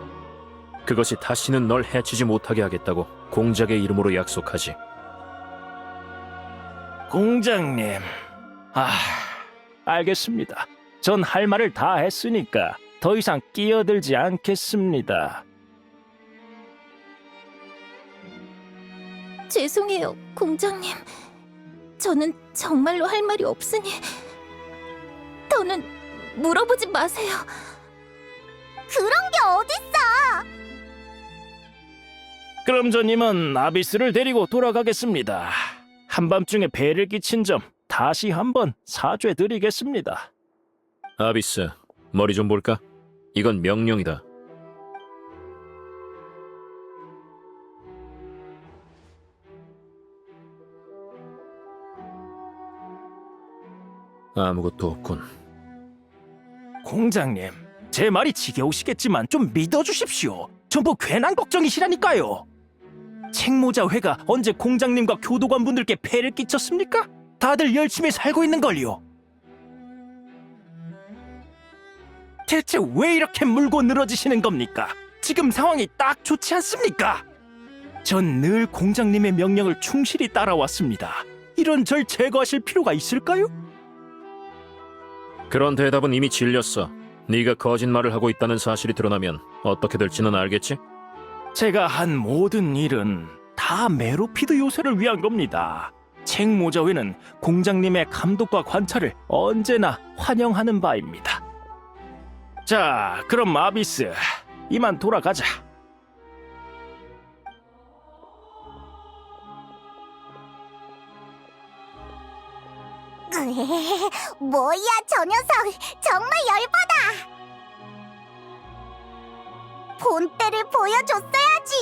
그것이 다시는 널 해치지 못하게 하겠다고 공작의 이름으로 약속하지. 공장님, 알겠습니다. 전 할 말을 다 했으니까 더 이상 끼어들지 않겠습니다. 죄송해요, 공장님. 저는 정말로 할 말이 없으니 더는 물어보지 마세요. 그런 게 어딨어? 그럼 전 이만 아비스를 데리고 돌아가겠습니다. 한밤중에 배를 끼친 점 다시 한번 사죄드리겠습니다. 아비스, 머리 좀 볼까? 이건 명령이다. 아무것도 없군. 공장님, 제 말이 지겨우시겠지만 좀 믿어주십시오. 전부 괜한 걱정이시라니까요. 책모자 회가 언제 공장님과 교도관분들께 폐를 끼쳤습니까? 다들 열심히 살고 있는걸요. 대체 왜 이렇게 물고 늘어지시는 겁니까? 지금 상황이 딱 좋지 않습니까? 전 늘 공장님의 명령을 충실히 따라왔습니다. 이런 절 제거하실 필요가 있을까요? 그런 대답은 이미 질렸어. 네가 거짓말을 하고 있다는 사실이 드러나면 어떻게 될지는 알겠지? 제가 한 모든 일은 다 메로피드 요새를 위한 겁니다. 책모자회는 공장님의 감독과 관찰을 언제나 환영하는 바입니다. 자, 그럼 아비스, 이만 돌아가자. 뭐야, 저 녀석 정말 열받아. 본때를 보여줬어야지.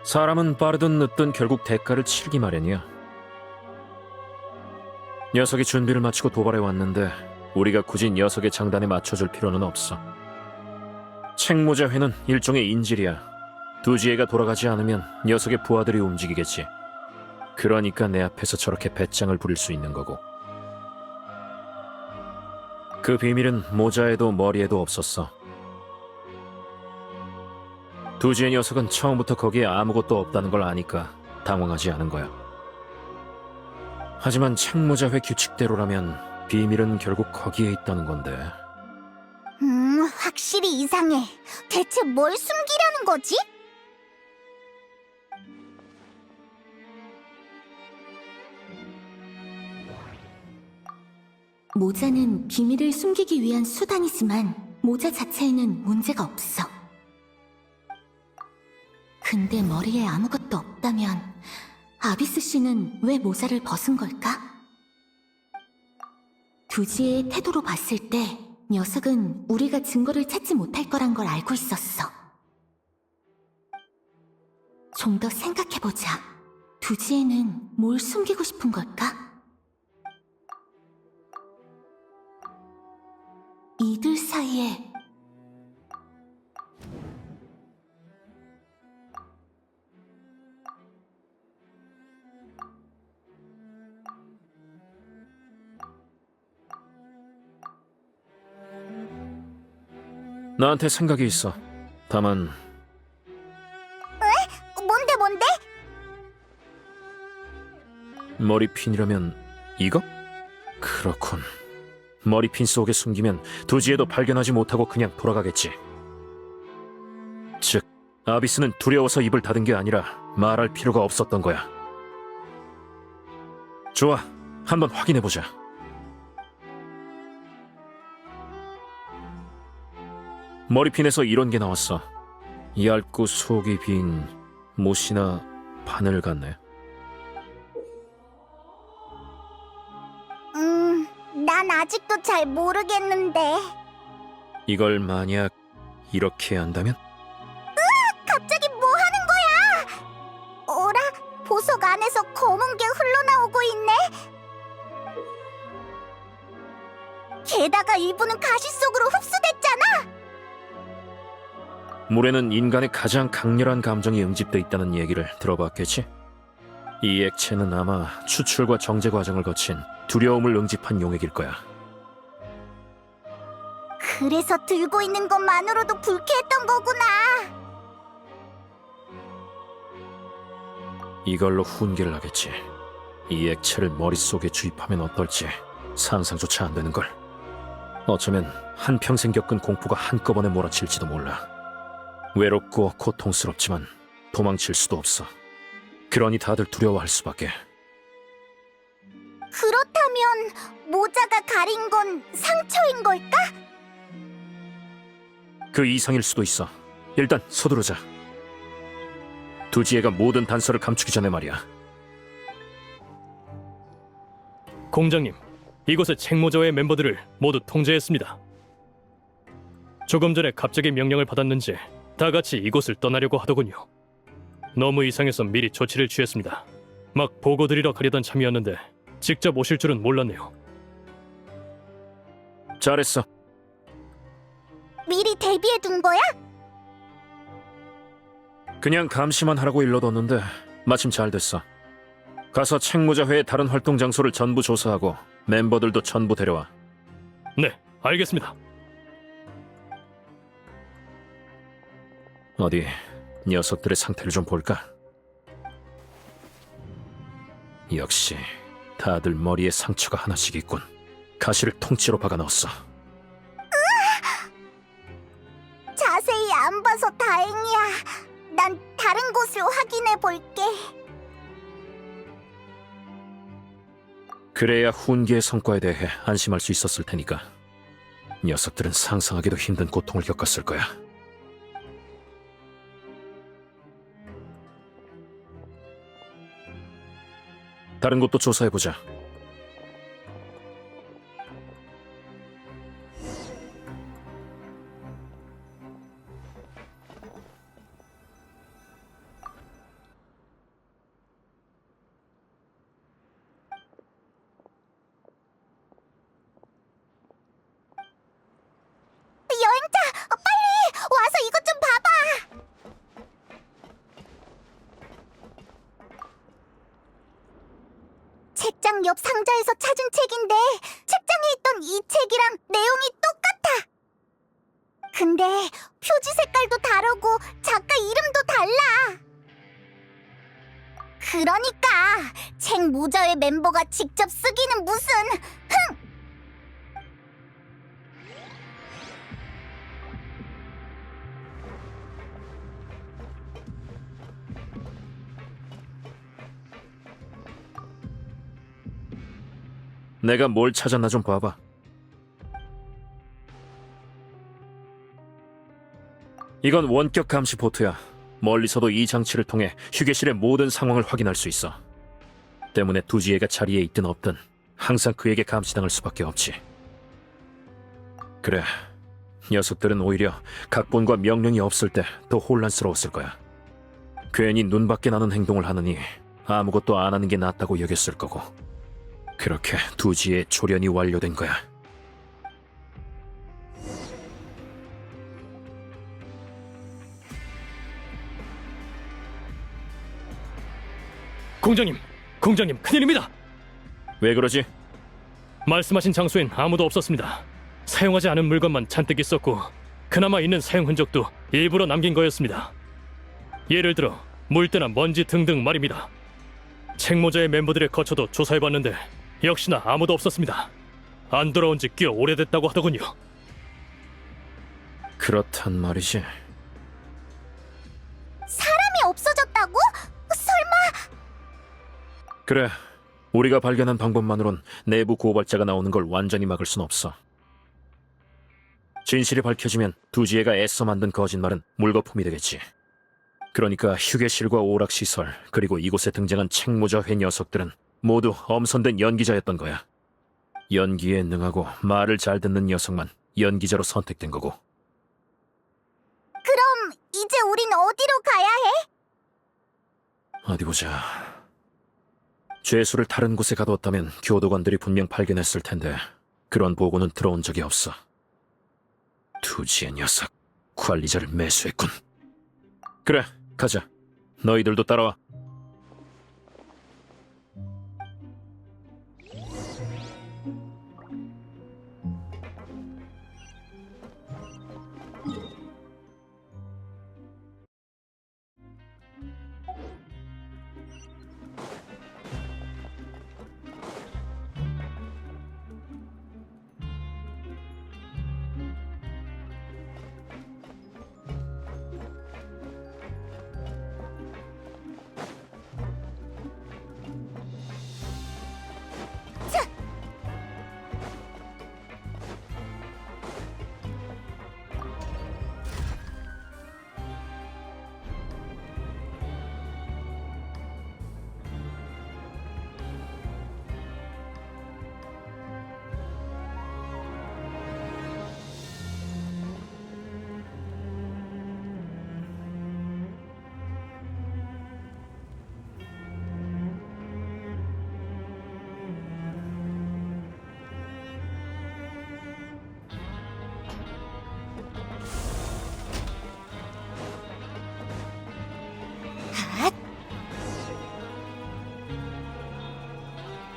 사람은 빠르든 늦든 결국 대가를 치르기 마련이야. 녀석이 준비를 마치고 도발해 왔는데 우리가 굳이 녀석의 장단에 맞춰줄 필요는 없어. 책모자 회는 일종의 인질이야. 두지애가 돌아가지 않으면 녀석의 부하들이 움직이겠지. 그러니까 내 앞에서 저렇게 배짱을 부릴 수 있는 거고. 그 비밀은 모자에도 머리에도 없었어. 두지의 녀석은 처음부터 거기에 아무것도 없다는 걸 아니까 당황하지 않은 거야. 하지만 책모자회 규칙대로라면 비밀은 결국 거기에 있다는 건데. 확실히 이상해. 대체 뭘 숨기려는 거지? 모자는 비밀을 숨기기 위한 수단이지만 모자 자체에는 문제가 없어. 근데 머리에 아무것도 없다면 아비스 씨는 왜 모자를 벗은 걸까? 두지의 태도로 봤을 때 녀석은 우리가 증거를 찾지 못할 거란 걸 알고 있었어. 좀 더 생각해보자. 두지에는 뭘 숨기고 싶은 걸까? 이들 사이에 나한테 생각이 있어. 다만 뭔데? 머리핀이라면 이거? 그렇군. 머리핀 속에 숨기면 두지에도 발견하지 못하고 그냥 돌아가겠지. 즉, 아비스는 두려워서 입을 닫은 게 아니라 말할 필요가 없었던 거야. 좋아, 한번 확인해보자. 머리핀에서 이런 게 나왔어. 얇고 속이 빈 못이나 바늘 같네. 난 아직도 잘 모르겠는데. 이걸 만약 이렇게 한다면? 갑자기 뭐 하는 거야? 어라? 보석 안에서 검은 게 흘러나오고 있네? 게다가 일부는 가시 속으로 흡수됐잖아? 물에는 인간의 가장 강렬한 감정이 응집돼 있다는 얘기를 들어봤겠지? 이 액체는 아마 추출과 정제 과정을 거친 두려움을 응집한 용액일 거야. 그래서 들고 있는 것만으로도 불쾌했던 거구나. 이걸로 훈계를 하겠지. 이 액체를 머릿속에 주입하면 어떨지 상상조차 안 되는 걸. 어쩌면 한평생 겪은 공포가 한꺼번에 몰아칠지도 몰라. 외롭고 고통스럽지만 도망칠 수도 없어. 그러니 다들 두려워할 수밖에. 그렇다면 모자가 가린 건 상처인 걸까? 그 이상일 수도 있어. 일단 서두르자. 두지애가 모든 단서를 감추기 전에 말이야. 공장님, 이곳의 책모자회 멤버들을 모두 통제했습니다. 조금 전에 갑자기 명령을 받았는지 다 같이 이곳을 떠나려고 하더군요. 너무 이상해서 미리 조치를 취했습니다. 막 보고 드리러 가려던 참이었는데 직접 오실 줄은 몰랐네요. 잘했어. 미리 대비해 둔 거야? 그냥 감시만 하라고 일러뒀는데 마침 잘 됐어. 가서 책모자회의 다른 활동 장소를 전부 조사하고 멤버들도 전부 데려와. 네, 알겠습니다. 어디 녀석들의 상태를 좀 볼까? 역시 다들 머리에 상처가 하나씩 있군. 가시를 통째로 박아 넣었어. 자세히 안 봐서 다행이야. 난 다른 곳을 확인해 볼게. 그래야 훈계의 성과에 대해 안심할 수 있었을 테니까. 녀석들은 상상하기도 힘든 고통을 겪었을 거야. 다른 곳도 조사해보자. 여행자, 빨리 와서 이것 좀 봐봐. 책장 옆 상자에서 찾은 책인데 책장에 있던 이 책이랑 내용이 똑같아. 근데 표지 색깔도 다르고 작가 이름도 달라. 그러니까 책 모자회 멤버가 직접 쓰기는 무슨... 내가 뭘 찾았나 좀 봐봐. 이건 원격 감시 보트야. 멀리서도 이 장치를 통해 휴게실의 모든 상황을 확인할 수 있어. 때문에 두지애가 자리에 있든 없든 항상 그에게 감시당할 수밖에 없지. 그래, 녀석들은 오히려 각본과 명령이 없을 때 더 혼란스러웠을 거야. 괜히 눈밖에 나는 행동을 하느니 아무것도 안 하는 게 낫다고 여겼을 거고. 그렇게 두지의 조련이 완료된 거야. 공장님, 큰일입니다. 왜 그러지? 말씀하신 장소엔 아무도 없었습니다. 사용하지 않은 물건만 잔뜩 있었고 그나마 있는 사용 흔적도 일부러 남긴 거였습니다. 예를 들어 물때나 먼지 등등 말입니다. 책모자의 멤버들의 거처도 조사해봤는데 역시나 아무도 없었습니다. 안 돌아온 지 꽤 오래됐다고 하더군요. 그렇단 말이지. 사람이 없어졌다고? 설마... 그래, 우리가 발견한 방법만으론 내부 고발자가 나오는 걸 완전히 막을 순 없어. 진실이 밝혀지면 두지애가 애써 만든 거짓말은 물거품이 되겠지. 그러니까 휴게실과 오락시설, 그리고 이곳에 등장한 책모자회 녀석들은 모두 엄선된 연기자였던 거야. 연기에 능하고 말을 잘 듣는 녀석만 연기자로 선택된 거고. 그럼 이제 우린 어디로 가야 해? 어디 보자. 죄수를 다른 곳에 가두었다면 교도관들이 분명 발견했을 텐데 그런 보고는 들어온 적이 없어. 두지의 녀석, 관리자를 매수했군. 그래, 가자. 너희들도 따라와.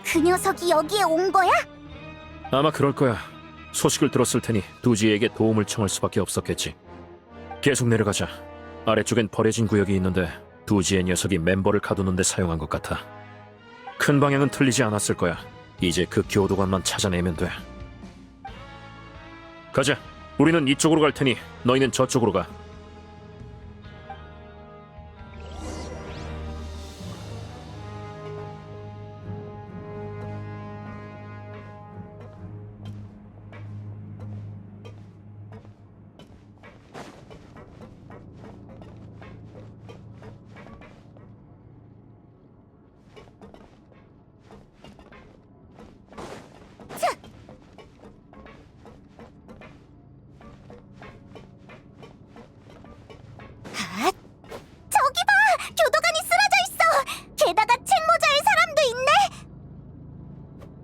그 녀석이 여기에 온 거야? 아마 그럴 거야. 소식을 들었을 테니 두지에게 도움을 청할 수밖에 없었겠지. 계속 내려가자. 아래쪽엔 버려진 구역이 있는데 두지의 녀석이 멤버를 가두는 데 사용한 것 같아. 큰 방향은 틀리지 않았을 거야. 이제 그 교도관만 찾아내면 돼. 가자. 우리는 이쪽으로 갈 테니 너희는 저쪽으로 가.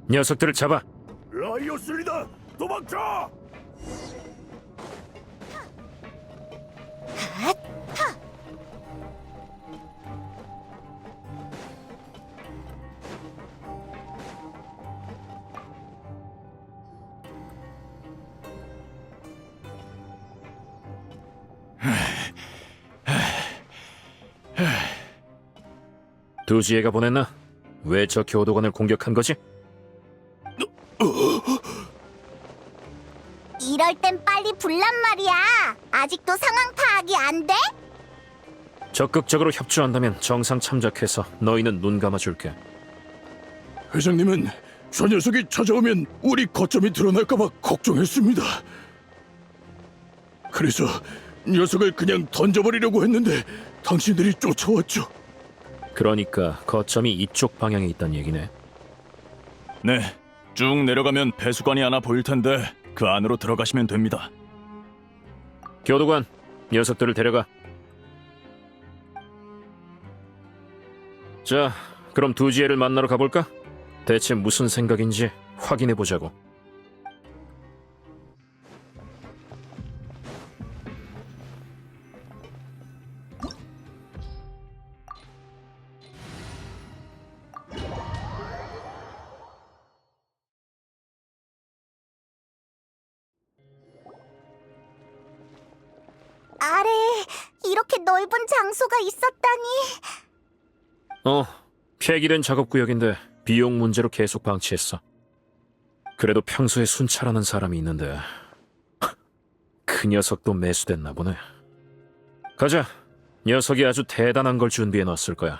녀석들을 잡아. 라이오스리다! 도망쳐! 두지애가 보냈나? 왜 저 교도관을 공격한 거지? 이럴 땐 빨리 불란 말이야. 아직도 상황 파악이 안 돼? 적극적으로 협조한다면 정상 참작해서 너희는 눈 감아줄게. 회장님은 저 녀석이 찾아오면 우리 거점이 드러날까봐 걱정했습니다. 그래서 녀석을 그냥 던져버리려고 했는데 당신들이 쫓아왔죠. 그러니까 거점이 이쪽 방향에 있단 얘기네. 네, 쭉 내려가면 배수관이 하나 보일 텐데 그 안으로 들어가시면 됩니다. 교도관, 녀석들을 데려가. 자, 그럼 두지애를 만나러 가볼까? 대체 무슨 생각인지 확인해보자고. 아래에 이렇게 넓은 장소가 있었다니. 폐기된 작업구역인데 비용 문제로 계속 방치했어. 그래도 평소에 순찰하는 사람이 있는데 그 녀석도 매수됐나 보네. 가자. 녀석이 아주 대단한 걸 준비해놨을 거야.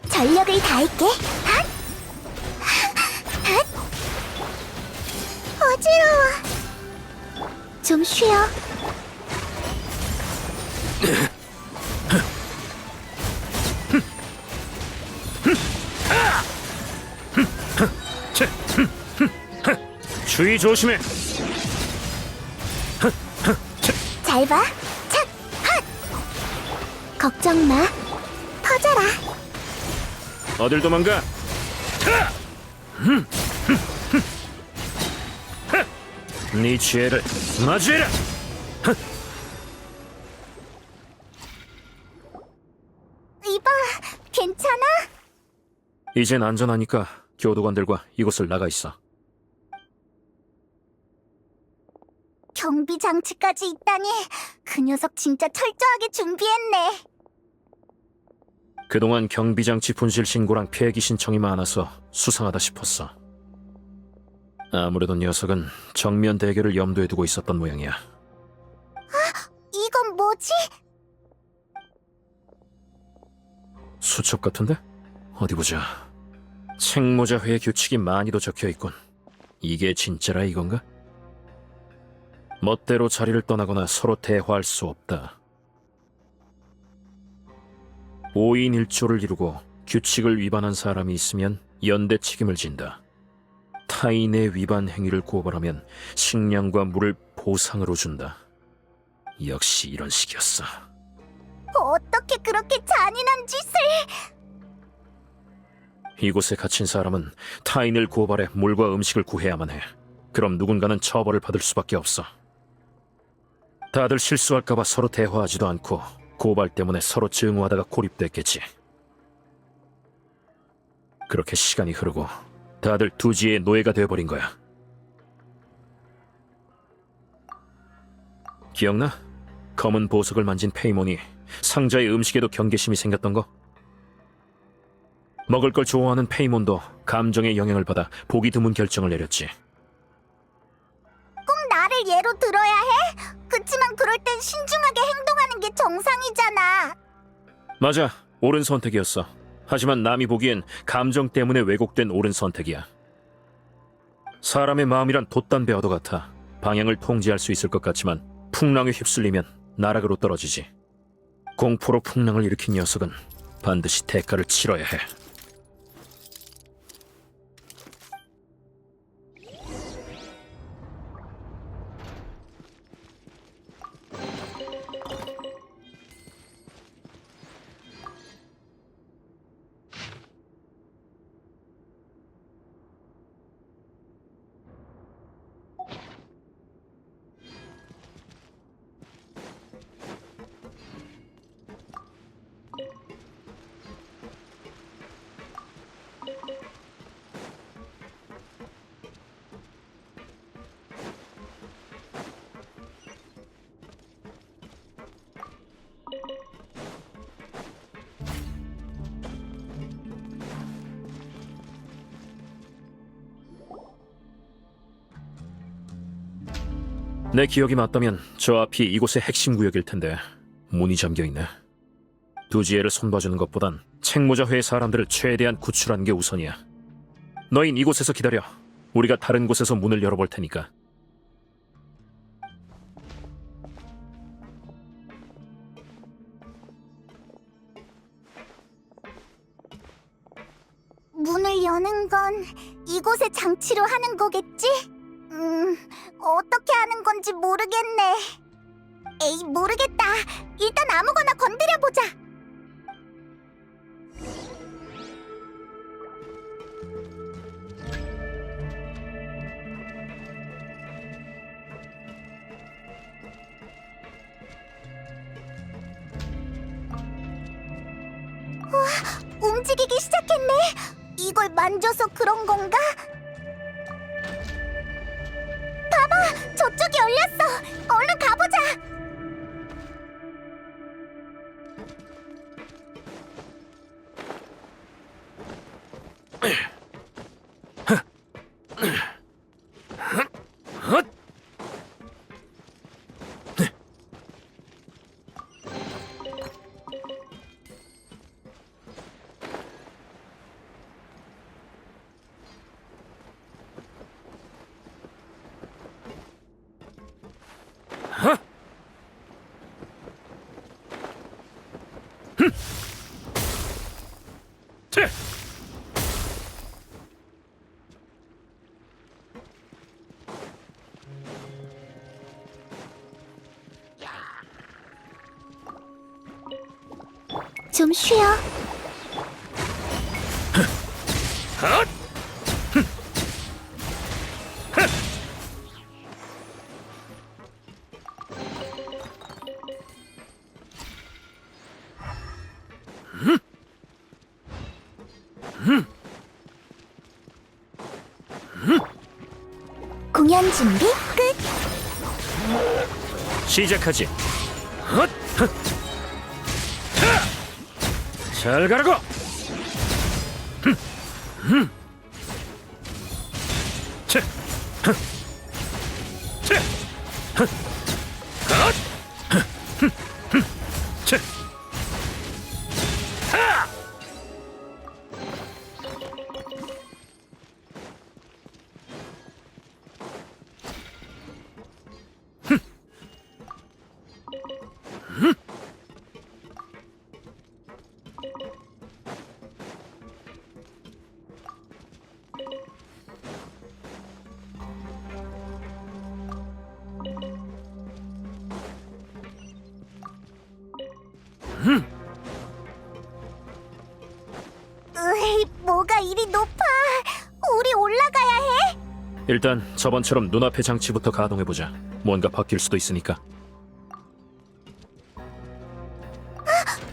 전력을 다할게. 핫! 핫! 어지러워. 좀 쉬어. 주의 조심해. 잘 봐. 착! 핫! 걱정 마. 퍼져라. 어딜 도망가? 네 죄를 맞이해라. 이봐, 괜찮아? 이젠 안전하니까 교도관들과 이곳을 나가 있어. 경비 장치까지 있다니. 그 녀석 진짜 철저하게 준비했네. 그동안 경비장치 분실 신고랑 폐기 신청이 많아서 수상하다 싶었어. 아무래도 녀석은 정면 대결을 염두에 두고 있었던 모양이야. 이건 뭐지? 수첩 같은데? 어디 보자. 책모자회의 규칙이 많이도 적혀있군. 이게 진짜라 이건가? 멋대로 자리를 떠나거나 서로 대화할 수 없다. 5인 1조를 이루고 규칙을 위반한 사람이 있으면 연대 책임을 진다. 타인의 위반 행위를 고발하면 식량과 물을 보상으로 준다. 역시 이런 식이었어. 어떻게 그렇게 잔인한 짓을? 이곳에 갇힌 사람은 타인을 고발해 물과 음식을 구해야만 해. 그럼 누군가는 처벌을 받을 수밖에 없어. 다들 실수할까봐 서로 대화하지도 않고 고발 때문에 서로 증오하다가 고립됐겠지. 그렇게 시간이 흐르고 다들 두지의 노예가 되어버린 거야. 기억나? 검은 보석을 만진 페이몬이 상자의 음식에도 경계심이 생겼던 거? 먹을 걸 좋아하는 페이몬도 감정의 영향을 받아 보기 드문 결정을 내렸지. 꼭 나를 예로 들어야 해? 그치만 그럴 땐 신중하게 행동하는 게 정상이잖아. 맞아, 옳은 선택이었어. 하지만 남이 보기엔 감정 때문에 왜곡된 옳은 선택이야. 사람의 마음이란 돛단 배와도 같아. 방향을 통제할 수 있을 것 같지만 풍랑에 휩쓸리면 나락으로 떨어지지. 공포로 풍랑을 일으킨 녀석은 반드시 대가를 치러야 해. 내 기억이 맞다면 저 앞이 이곳의 핵심 구역일 텐데 문이 잠겨있네. 두지혜를 손봐주는 것보단 책모자회의 사람들을 최대한 구출하는 게 우선이야. 너흰 이곳에서 기다려. 우리가 다른 곳에서 문을 열어볼 테니까. 문을 여는 건 이곳의 장치로 하는 거겠지? 어떻게 하는 건지 모르겠네. 에이, 모르겠다. 일단 아무거나 건드려보자. 우와, 움직이기 시작했네. 이걸 만져서 그런 건가? 봐봐! 저쪽이 열렸어! 얼른 가보자! 좀 쉬어. 공연 준비 끝. 시작하지. 잘 가라고. 으이, 뭐가 이리 높아? 우리 올라가야 해? 일단 저번처럼 눈앞의 장치부터 가동해보자. 뭔가 바뀔 수도 있으니까.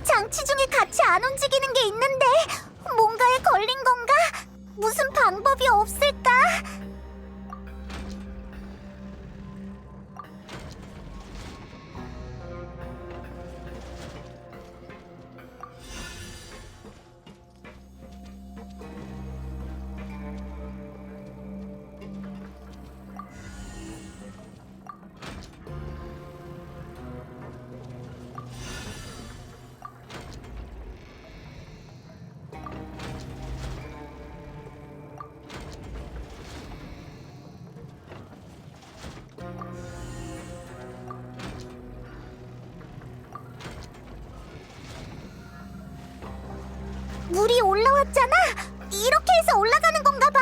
장치 중에 같이 안 움직이는 게 있는데 뭔가에 걸린 건가? 무슨 방법이 없을까? 물이 올라왔잖아. 이렇게 해서 올라가는 건가 봐.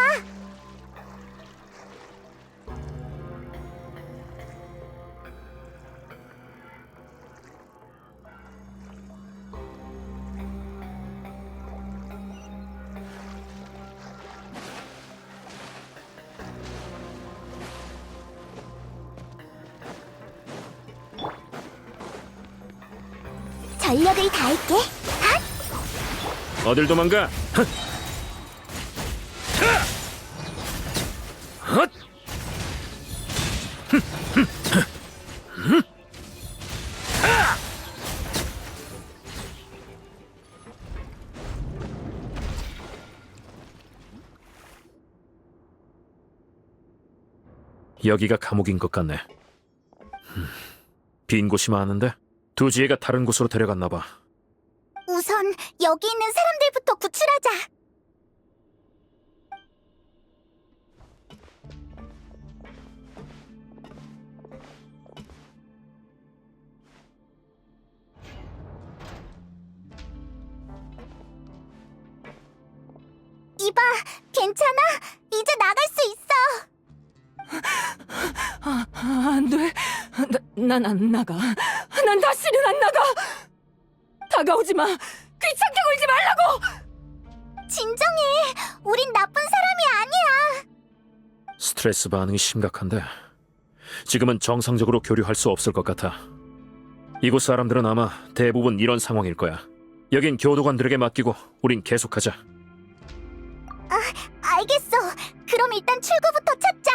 전력을 다할게. 어딜 도망가? 헛! 헛! 여기가 감옥인 것 같네. 빈 곳이 많은데 두 지혜가 다른 곳으로 데려갔나 봐. 우선 여기 있는 사람들부터 구출하자. 이봐, 괜찮아? 이제 나갈 수 있어. 안 돼. 난 안 나가. 난 다시는 안 나가. 다가오지 마. 귀찮게 굴지 말라고. 진정해. 우린 나쁜 사람이 아니야. 스트레스 반응이 심각한데 지금은 정상적으로 교류할 수 없을 것 같아. 이곳 사람들은 아마 대부분 이런 상황일 거야. 여긴 교도관들에게 맡기고 우린 계속하자. 알겠어. 그럼 일단 출구부터 찾자.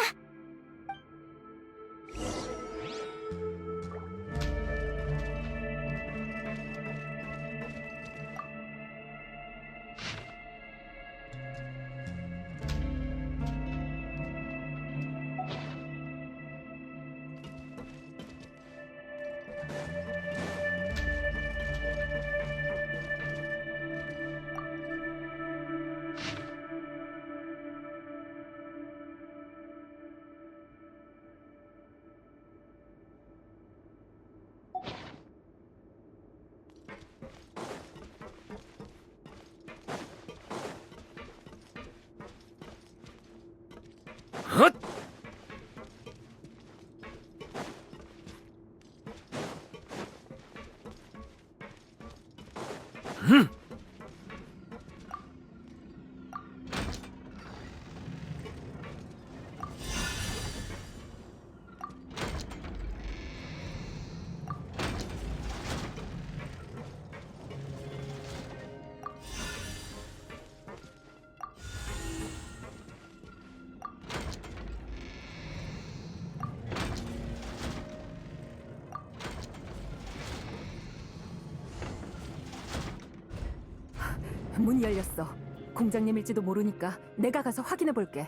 문 열렸어. 공장님일지도 모르니까 내가 가서 확인해 볼게.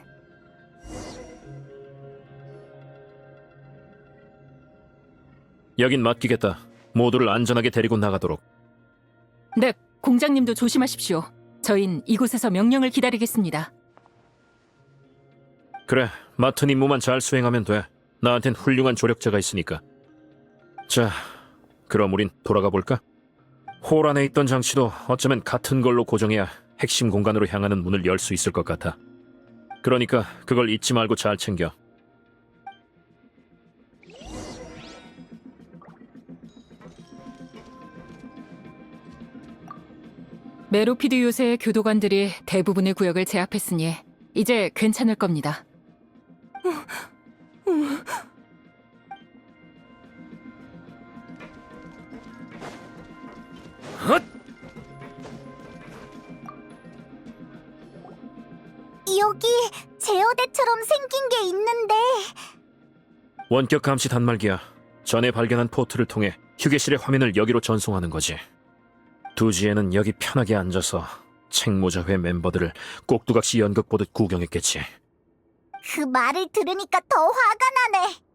여긴 맡기겠다. 모두를 안전하게 데리고 나가도록. 네, 공장님도 조심하십시오. 저흰 이곳에서 명령을 기다리겠습니다. 그래, 맡은 임무만 잘 수행하면 돼. 나한텐 훌륭한 조력자가 있으니까. 자, 그럼 우린 돌아가 볼까? 홀 안에 있던 장치도 어쩌면 같은 걸로 고정해야 핵심 공간으로 향하는 문을 열 수 있을 것 같아. 그러니까 그걸 잊지 말고 잘 챙겨. 메로피드 요새의 교도관들이 대부분의 구역을 제압했으니 이제 괜찮을 겁니다. 여기 제어대처럼 생긴 게 있는데 원격 감시 단말기야. 전에 발견한 포트를 통해 휴게실의 화면을 여기로 전송하는 거지. 두지에는 여기 편하게 앉아서 책모자회 멤버들을 꼭두각시 연극 보듯 구경했겠지. 그 말을 들으니까 더 화가 나네.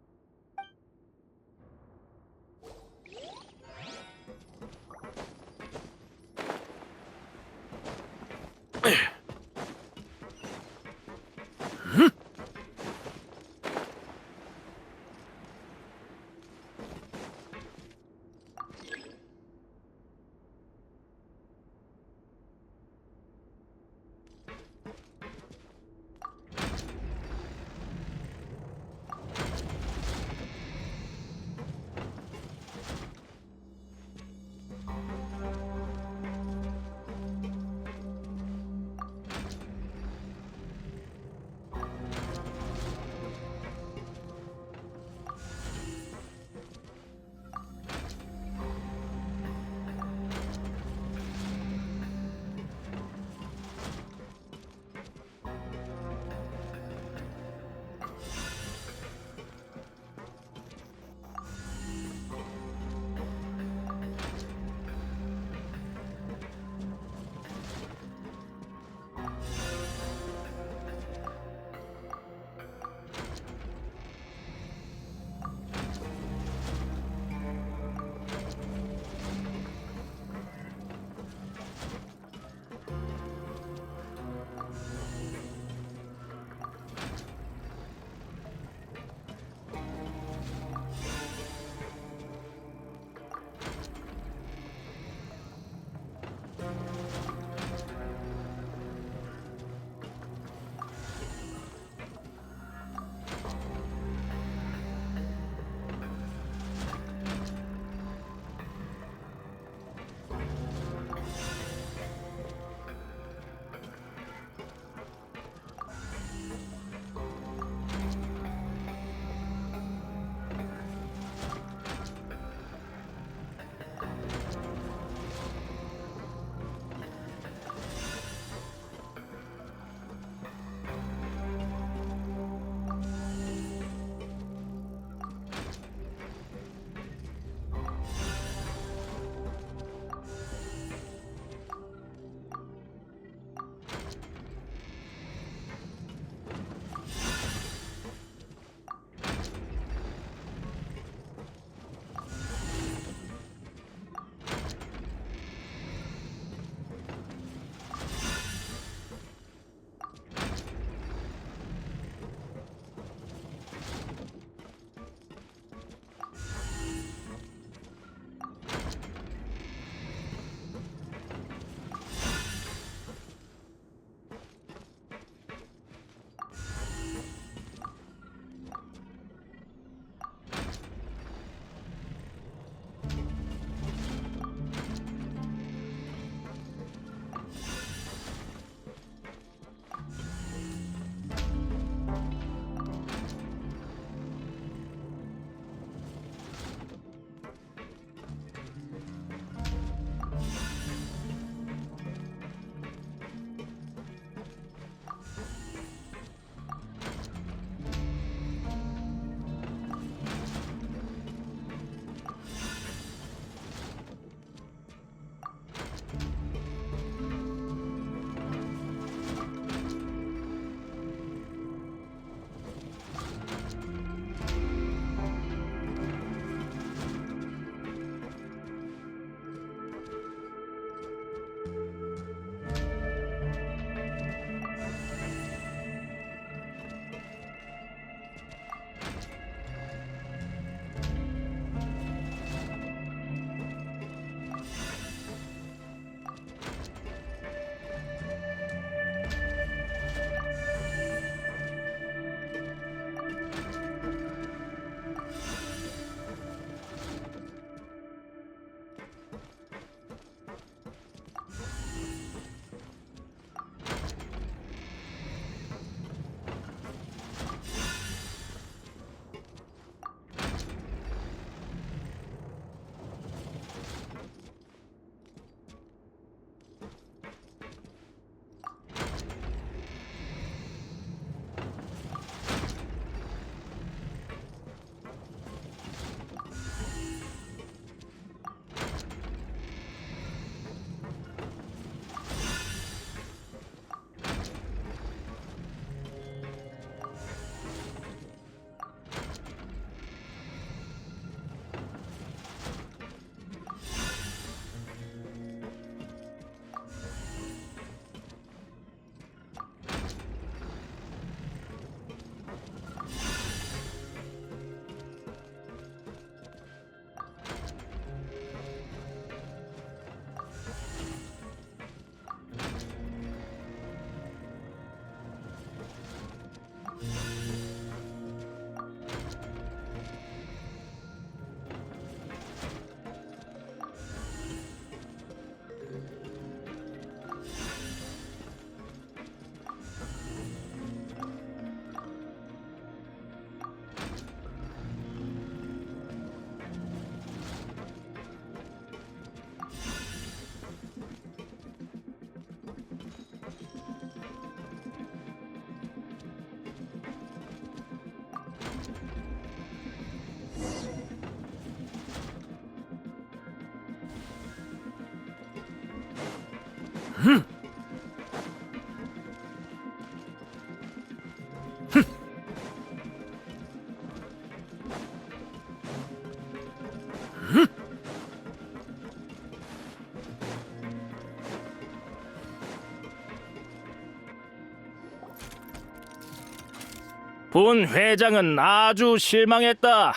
본 회장은 아주 실망했다.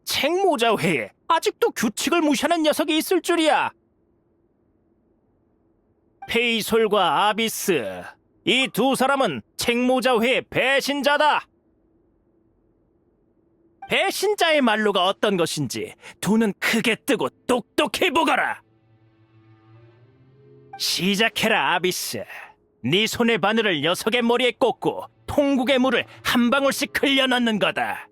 책모자 회에 아직도 규칙을 무시하는 녀석이 있을 줄이야. 페이솔과 아비스, 이 두 사람은 책모자 회의 배신자다. 배신자의 말로가 어떤 것인지 두 눈 크게 뜨고 똑똑히 보거라. 시작해라, 아비스. 네 손의 바늘을 녀석의 머리에 꽂고 통곡의 물을 한 방울씩 흘려 넣는 거다.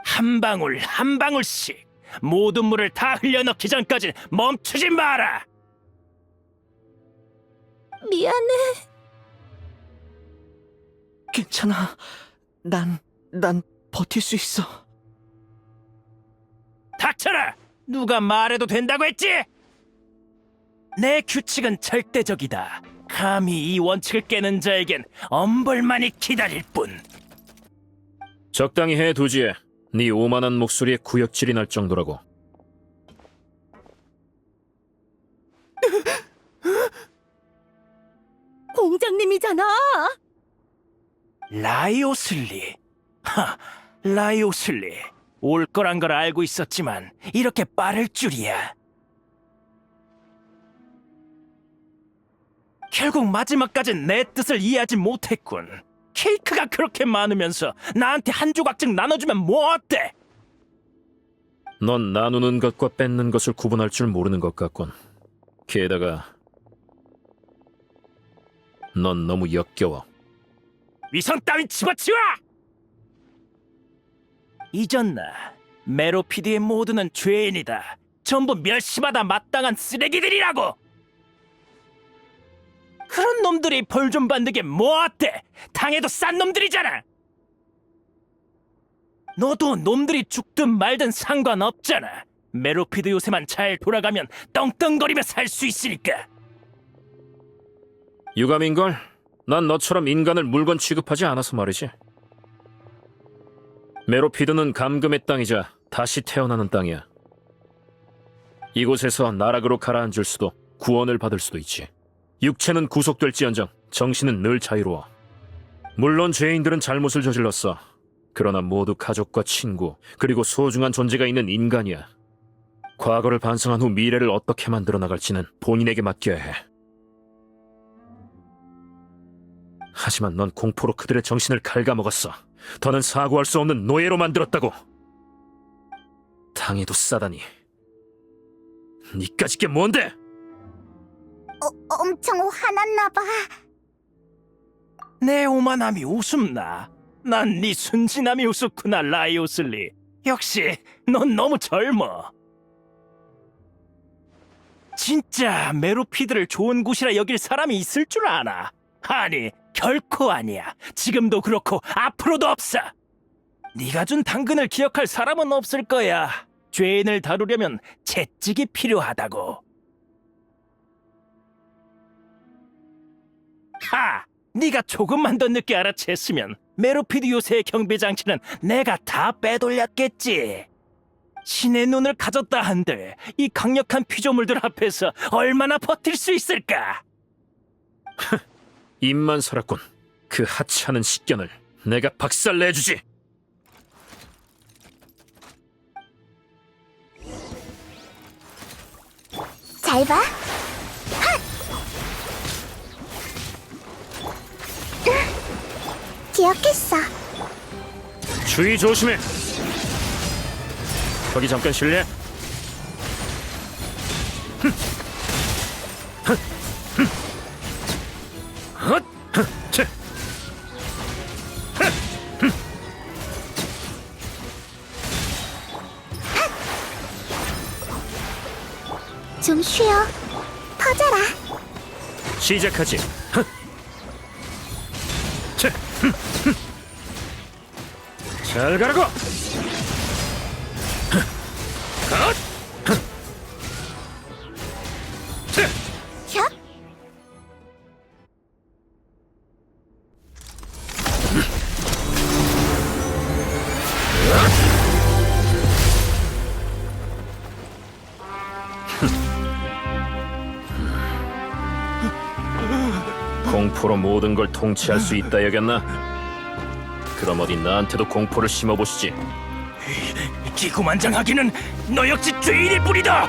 한 방울 한 방울씩 모든 물을 다 흘려 넣기 전까지 멈추지 마라. 미안해. 괜찮아. 난 버틸 수 있어. 닥쳐라! 누가 말해도 된다고 했지? 내 규칙은 절대적이다. 감히 이 원칙을 깨는 자에겐 엄벌만이 기다릴 뿐. 적당히 해두지. 네 오만한 목소리에 구역질이 날 정도라고. 공장님이잖아. 라이오슬리. 라이오슬리. 올 거란 걸 알고 있었지만 이렇게 빠를 줄이야. 결국 마지막까진 내 뜻을 이해하지 못했군. 케이크가 그렇게 많으면서 나한테 한 조각씩 나눠주면 뭐 어때? 넌 나누는 것과 뺏는 것을 구분할 줄 모르는 것 같군. 게다가 넌 너무 역겨워. 위선 따윈 집어치워! 잊었나? 메로피드의 모두는 죄인이다. 전부 멸시받아 마땅한 쓰레기들이라고! 그런 놈들이 벌 좀 받는 게 뭐 어때? 당해도 싼 놈들이잖아! 너도 놈들이 죽든 말든 상관없잖아. 메로피드 요새만 잘 돌아가면 떵떵거리며 살 수 있으니까. 유감인걸? 난 너처럼 인간을 물건 취급하지 않아서 말이지. 메로피드는 감금의 땅이자 다시 태어나는 땅이야. 이곳에서 나락으로 가라앉을 수도 구원을 받을 수도 있지. 육체는 구속될지언정 정신은 늘 자유로워. 물론 죄인들은 잘못을 저질렀어. 그러나 모두 가족과 친구 그리고 소중한 존재가 있는 인간이야. 과거를 반성한 후 미래를 어떻게 만들어 나갈지는 본인에게 맡겨야 해. 하지만 넌 공포로 그들의 정신을 갉아먹었어. 더는 사고할 수 없는 노예로 만들었다고. 당해도 싸다니. 니까짓 게 뭔데? 엄청 화났나 봐. 내 오만함이 웃음나. 난 네 순진함이 우습구나, 라이오슬리. 역시 넌 너무 젊어. 진짜 메로피드를 좋은 곳이라 여길 사람이 있을 줄 아나? 아니, 결코 아니야. 지금도 그렇고 앞으로도 없어. 네가 준 당근을 기억할 사람은 없을 거야. 죄인을 다루려면 채찍이 필요하다고. 네가 조금만 더 늦게 알아챘으면 메로피드 요새의 경비 장치는 내가 다 빼돌렸겠지. 신의 눈을 가졌다 한들 이 강력한 피조물들 앞에서 얼마나 버틸 수 있을까? 입만 살았군. 그 하찮은 식견을 내가 박살내주지. 잘 봐. 기억했어. 주의 조심해. 거기 잠깐 실례. 좀 쉬어. 퍼져라. 시작하지. 잘 가라고. 혁. 공포로 모든 걸 통치할 수 있다 여겼나? 그럼 어디 나한테도 공포를 심어보시지. 기고만장하기는 너 역시 죄인의 뿌리다.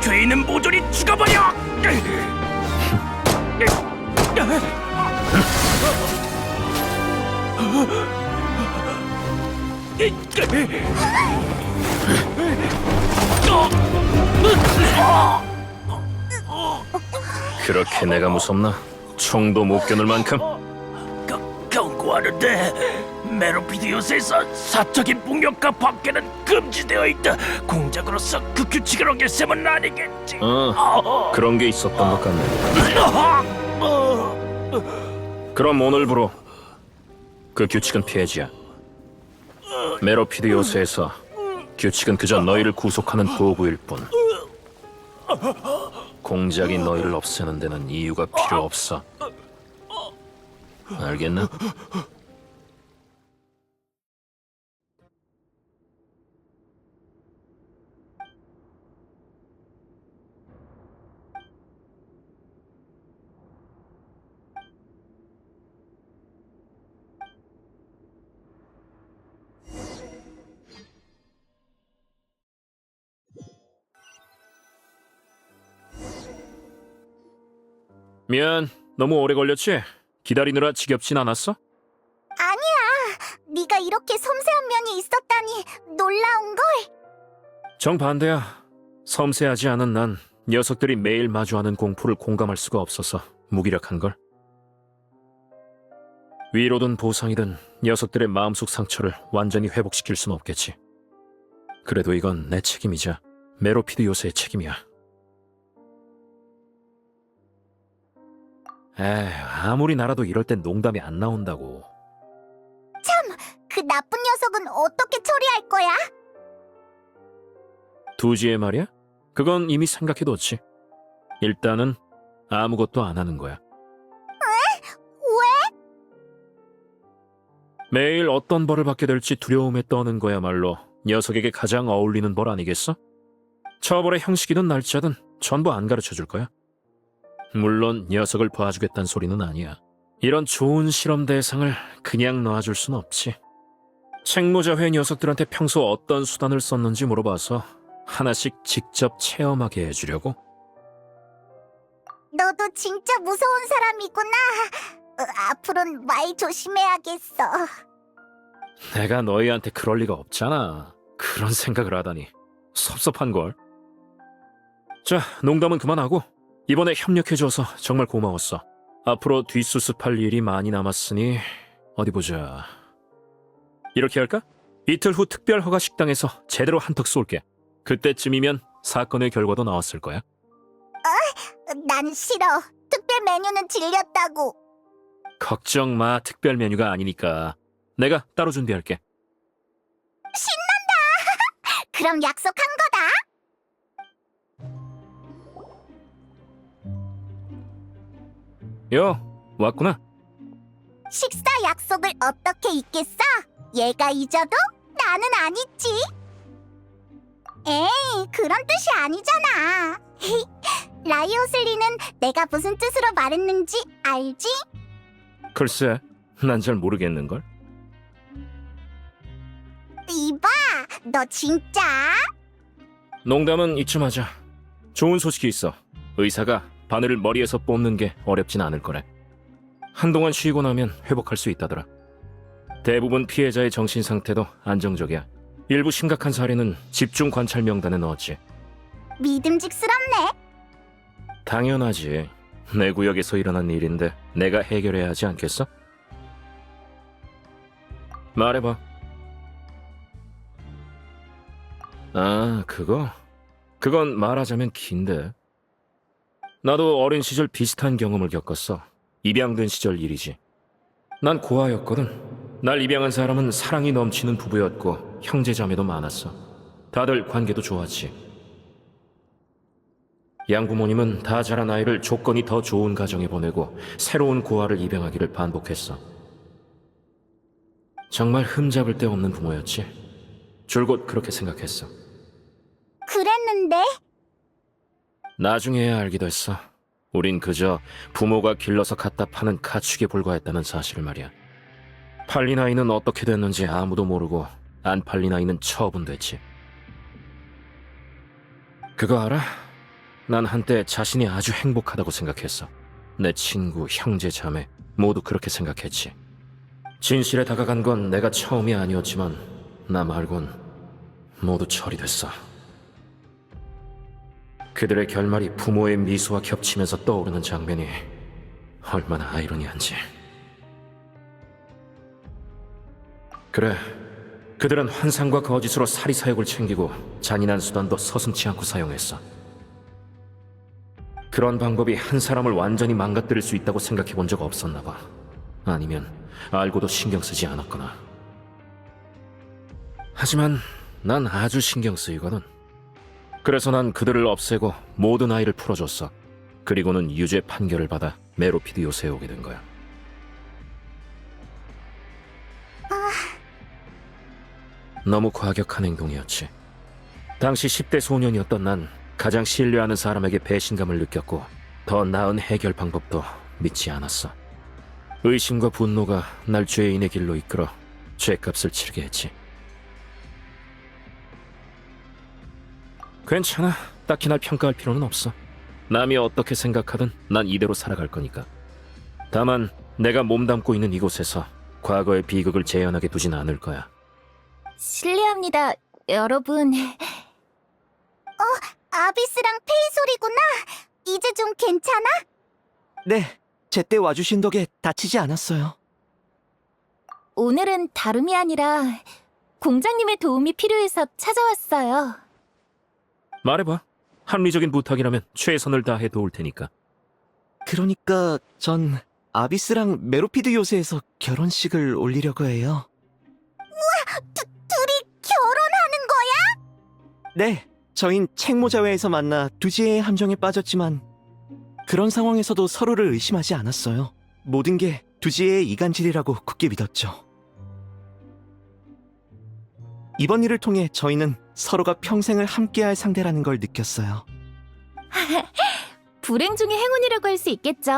죄인은 모조리 죽어버려. 그렇게 내가 무섭나? 총도 못 겨눌 만큼? 경고하는데 메로피드 요새에서 사적인 폭력과 박해는 금지되어 있다. 공작으로서 그 규칙을 어겼으면 아니겠지. 그런 게 있었던 것 같네. 그럼 오늘부로 그 규칙은 폐지야. 메로피드 요새에서 규칙은 그저 너희를 구속하는 도구일 뿐. 공작이 너희를 없애는 데는 이유가 필요 없어. 알겠나? 미안, 너무 오래 걸렸지? 기다리느라 지겹진 않았어? 아니야. 네가 이렇게 섬세한 면이 있었다니 놀라운걸. 정반대야. 섬세하지 않은 난 녀석들이 매일 마주하는 공포를 공감할 수가 없어서 무기력한걸. 위로든 보상이든 녀석들의 마음속 상처를 완전히 회복시킬 순 없겠지. 그래도 이건 내 책임이자 메로피드 요새의 책임이야. 아무리 나라도 이럴 땐 농담이 안 나온다고. 그 나쁜 녀석은 어떻게 처리할 거야? 두지의 말이야? 그건 이미 생각해뒀지. 일단은 아무것도 안 하는 거야. 왜? 매일 어떤 벌을 받게 될지 두려움에 떠는 거야말로 녀석에게 가장 어울리는 벌 아니겠어? 처벌의 형식이든 날짜든 전부 안 가르쳐줄 거야. 물론 녀석을 봐주겠다는 소리는 아니야. 이런 좋은 실험 대상을 그냥 놔줄 순 없지. 책모자회 녀석들한테 평소 어떤 수단을 썼는지 물어봐서 하나씩 직접 체험하게 해주려고. 너도 진짜 무서운 사람이구나. 앞으로는 말 조심해야겠어. 내가 너희한테 그럴 리가 없잖아. 그런 생각을 하다니 섭섭한걸. 자, 농담은 그만하고 이번에 협력해줘서 정말 고마웠어. 앞으로 뒷수습할 일이 많이 남았으니 어디 보자. 이렇게 할까? 이틀 후 특별 허가 식당에서 제대로 한턱 쏠게. 그때쯤이면 사건의 결과도 나왔을 거야. 난 싫어. 특별 메뉴는 질렸다고. 걱정 마. 특별 메뉴가 아니니까. 내가 따로 준비할게. 그럼 약속한 거다. 여, 왔구나. 식사 약속을 어떻게 잊겠어? 얘가 잊어도 나는 안 잊지. 에이, 그런 뜻이 아니잖아. 라이오슬리는 내가 무슨 뜻으로 말했는지 알지? 글쎄, 난 잘 모르겠는걸. 이봐, 너 진짜? 농담은 이쯤 하자. 좋은 소식이 있어. 의사가 바늘을 머리에서 뽑는 게 어렵진 않을 거래. 한동안 쉬고 나면 회복할 수 있다더라. 대부분 피해자의 정신 상태도 안정적이야. 일부 심각한 사례는 집중 관찰 명단에 넣었지. 믿음직스럽네. 당연하지. 내 구역에서 일어난 일인데 내가 해결해야 하지 않겠어? 말해봐. 아, 그건 말하자면 긴데. 나도 어린 시절 비슷한 경험을 겪었어. 입양된 시절 일이지. 난 고아였거든. 날 입양한 사람은 사랑이 넘치는 부부였고 형제자매도 많았어. 다들 관계도 좋았지. 양부모님은 다 자란 아이를 조건이 더 좋은 가정에 보내고 새로운 고아를 입양하기를 반복했어. 정말 흠잡을 데 없는 부모였지. 줄곧 그렇게 생각했어. 그랬는데? 나중에야 알게 됐어. 우린 그저 부모가 길러서 갖다 파는 가축에 불과했다는 사실을 말이야. 팔린 아이는 어떻게 됐는지 아무도 모르고 안 팔린 아이는 처분됐지. 그거 알아? 난 한때 자신이 아주 행복하다고 생각했어. 내 친구, 형제, 자매 모두 그렇게 생각했지. 진실에 다가간 건 내가 처음이 아니었지만 나 말곤 모두 처리됐어. 그들의 결말이 부모의 미소와 겹치면서 떠오르는 장면이 얼마나 아이러니한지. 그래, 그들은 환상과 거짓으로 사리사욕을 챙기고 잔인한 수단도 서슴지 않고 사용했어. 그런 방법이 한 사람을 완전히 망가뜨릴 수 있다고 생각해 본 적 없었나 봐. 아니면 알고도 신경 쓰지 않았거나. 하지만 난 아주 신경 쓰이거든. 그래서 난 그들을 없애고 모든 아이를 풀어줬어. 그리고는 유죄 판결을 받아 메로피드 요새에 오게 된 거야. 너무 과격한 행동이었지. 당시 10대 소년이었던 난 가장 신뢰하는 사람에게 배신감을 느꼈고 더 나은 해결 방법도 믿지 않았어. 의심과 분노가 날 죄인의 길로 이끌어 죄값을 치르게 했지. 괜찮아. 딱히 날 평가할 필요는 없어. 남이 어떻게 생각하든 난 이대로 살아갈 거니까. 다만 내가 몸담고 있는 이곳에서 과거의 비극을 재현하게 두진 않을 거야. 실례합니다, 여러분. 아비스랑 페이 소리구나. 이제 좀 괜찮아? 네, 제때 와주신 덕에 다치지 않았어요. 오늘은 다름이 아니라 공장님의 도움이 필요해서 찾아왔어요. 말해봐. 합리적인 부탁이라면 최선을 다해 도울 테니까. 그러니까 전 아비스랑 메로피드 요새에서 결혼식을 올리려고 해요. 둘이 결혼하는 거야? 네, 저흰 책모자회에서 만나 두지의 함정에 빠졌지만 그런 상황에서도 서로를 의심하지 않았어요. 모든 게 두지의 이간질이라고 굳게 믿었죠. 이번 일을 통해 저희는 서로가 평생을 함께할 상대라는 걸 느꼈어요. 불행 중의 행운이라고 할 수 있겠죠.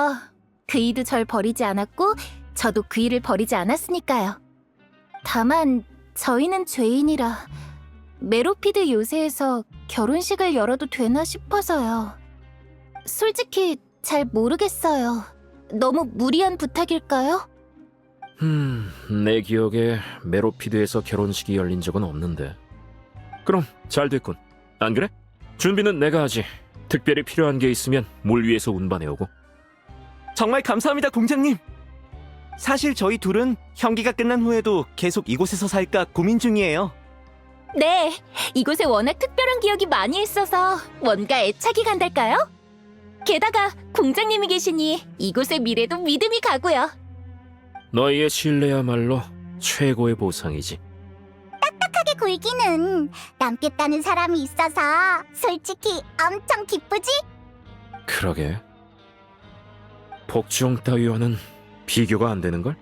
그이도 절 버리지 않았고 저도 그이를 버리지 않았으니까요. 다만 저희는 죄인이라 메로피드 요새에서 결혼식을 열어도 되나 싶어서요. 솔직히 잘 모르겠어요. 너무 무리한 부탁일까요? 내 기억에 메로피드에서 결혼식이 열린 적은 없는데. 그럼 잘 됐군. 안 그래? 준비는 내가 하지. 특별히 필요한 게 있으면 물 위에서 운반해오고. 정말 감사합니다, 공장님. 사실 저희 둘은 형기가 끝난 후에도 계속 이곳에서 살까 고민 중이에요. 네, 이곳에 워낙 특별한 기억이 많이 있어서 뭔가 애착이 간달까요? 게다가 공장님이 계시니 이곳의 미래도 믿음이 가고요. 너희의 신뢰야말로 최고의 보상이지. 딱딱하게 굴기는 남겠다는 사람이 있어서 솔직히 엄청 기쁘지? 그러게. 복종 따위와는 비교가 안 되는걸?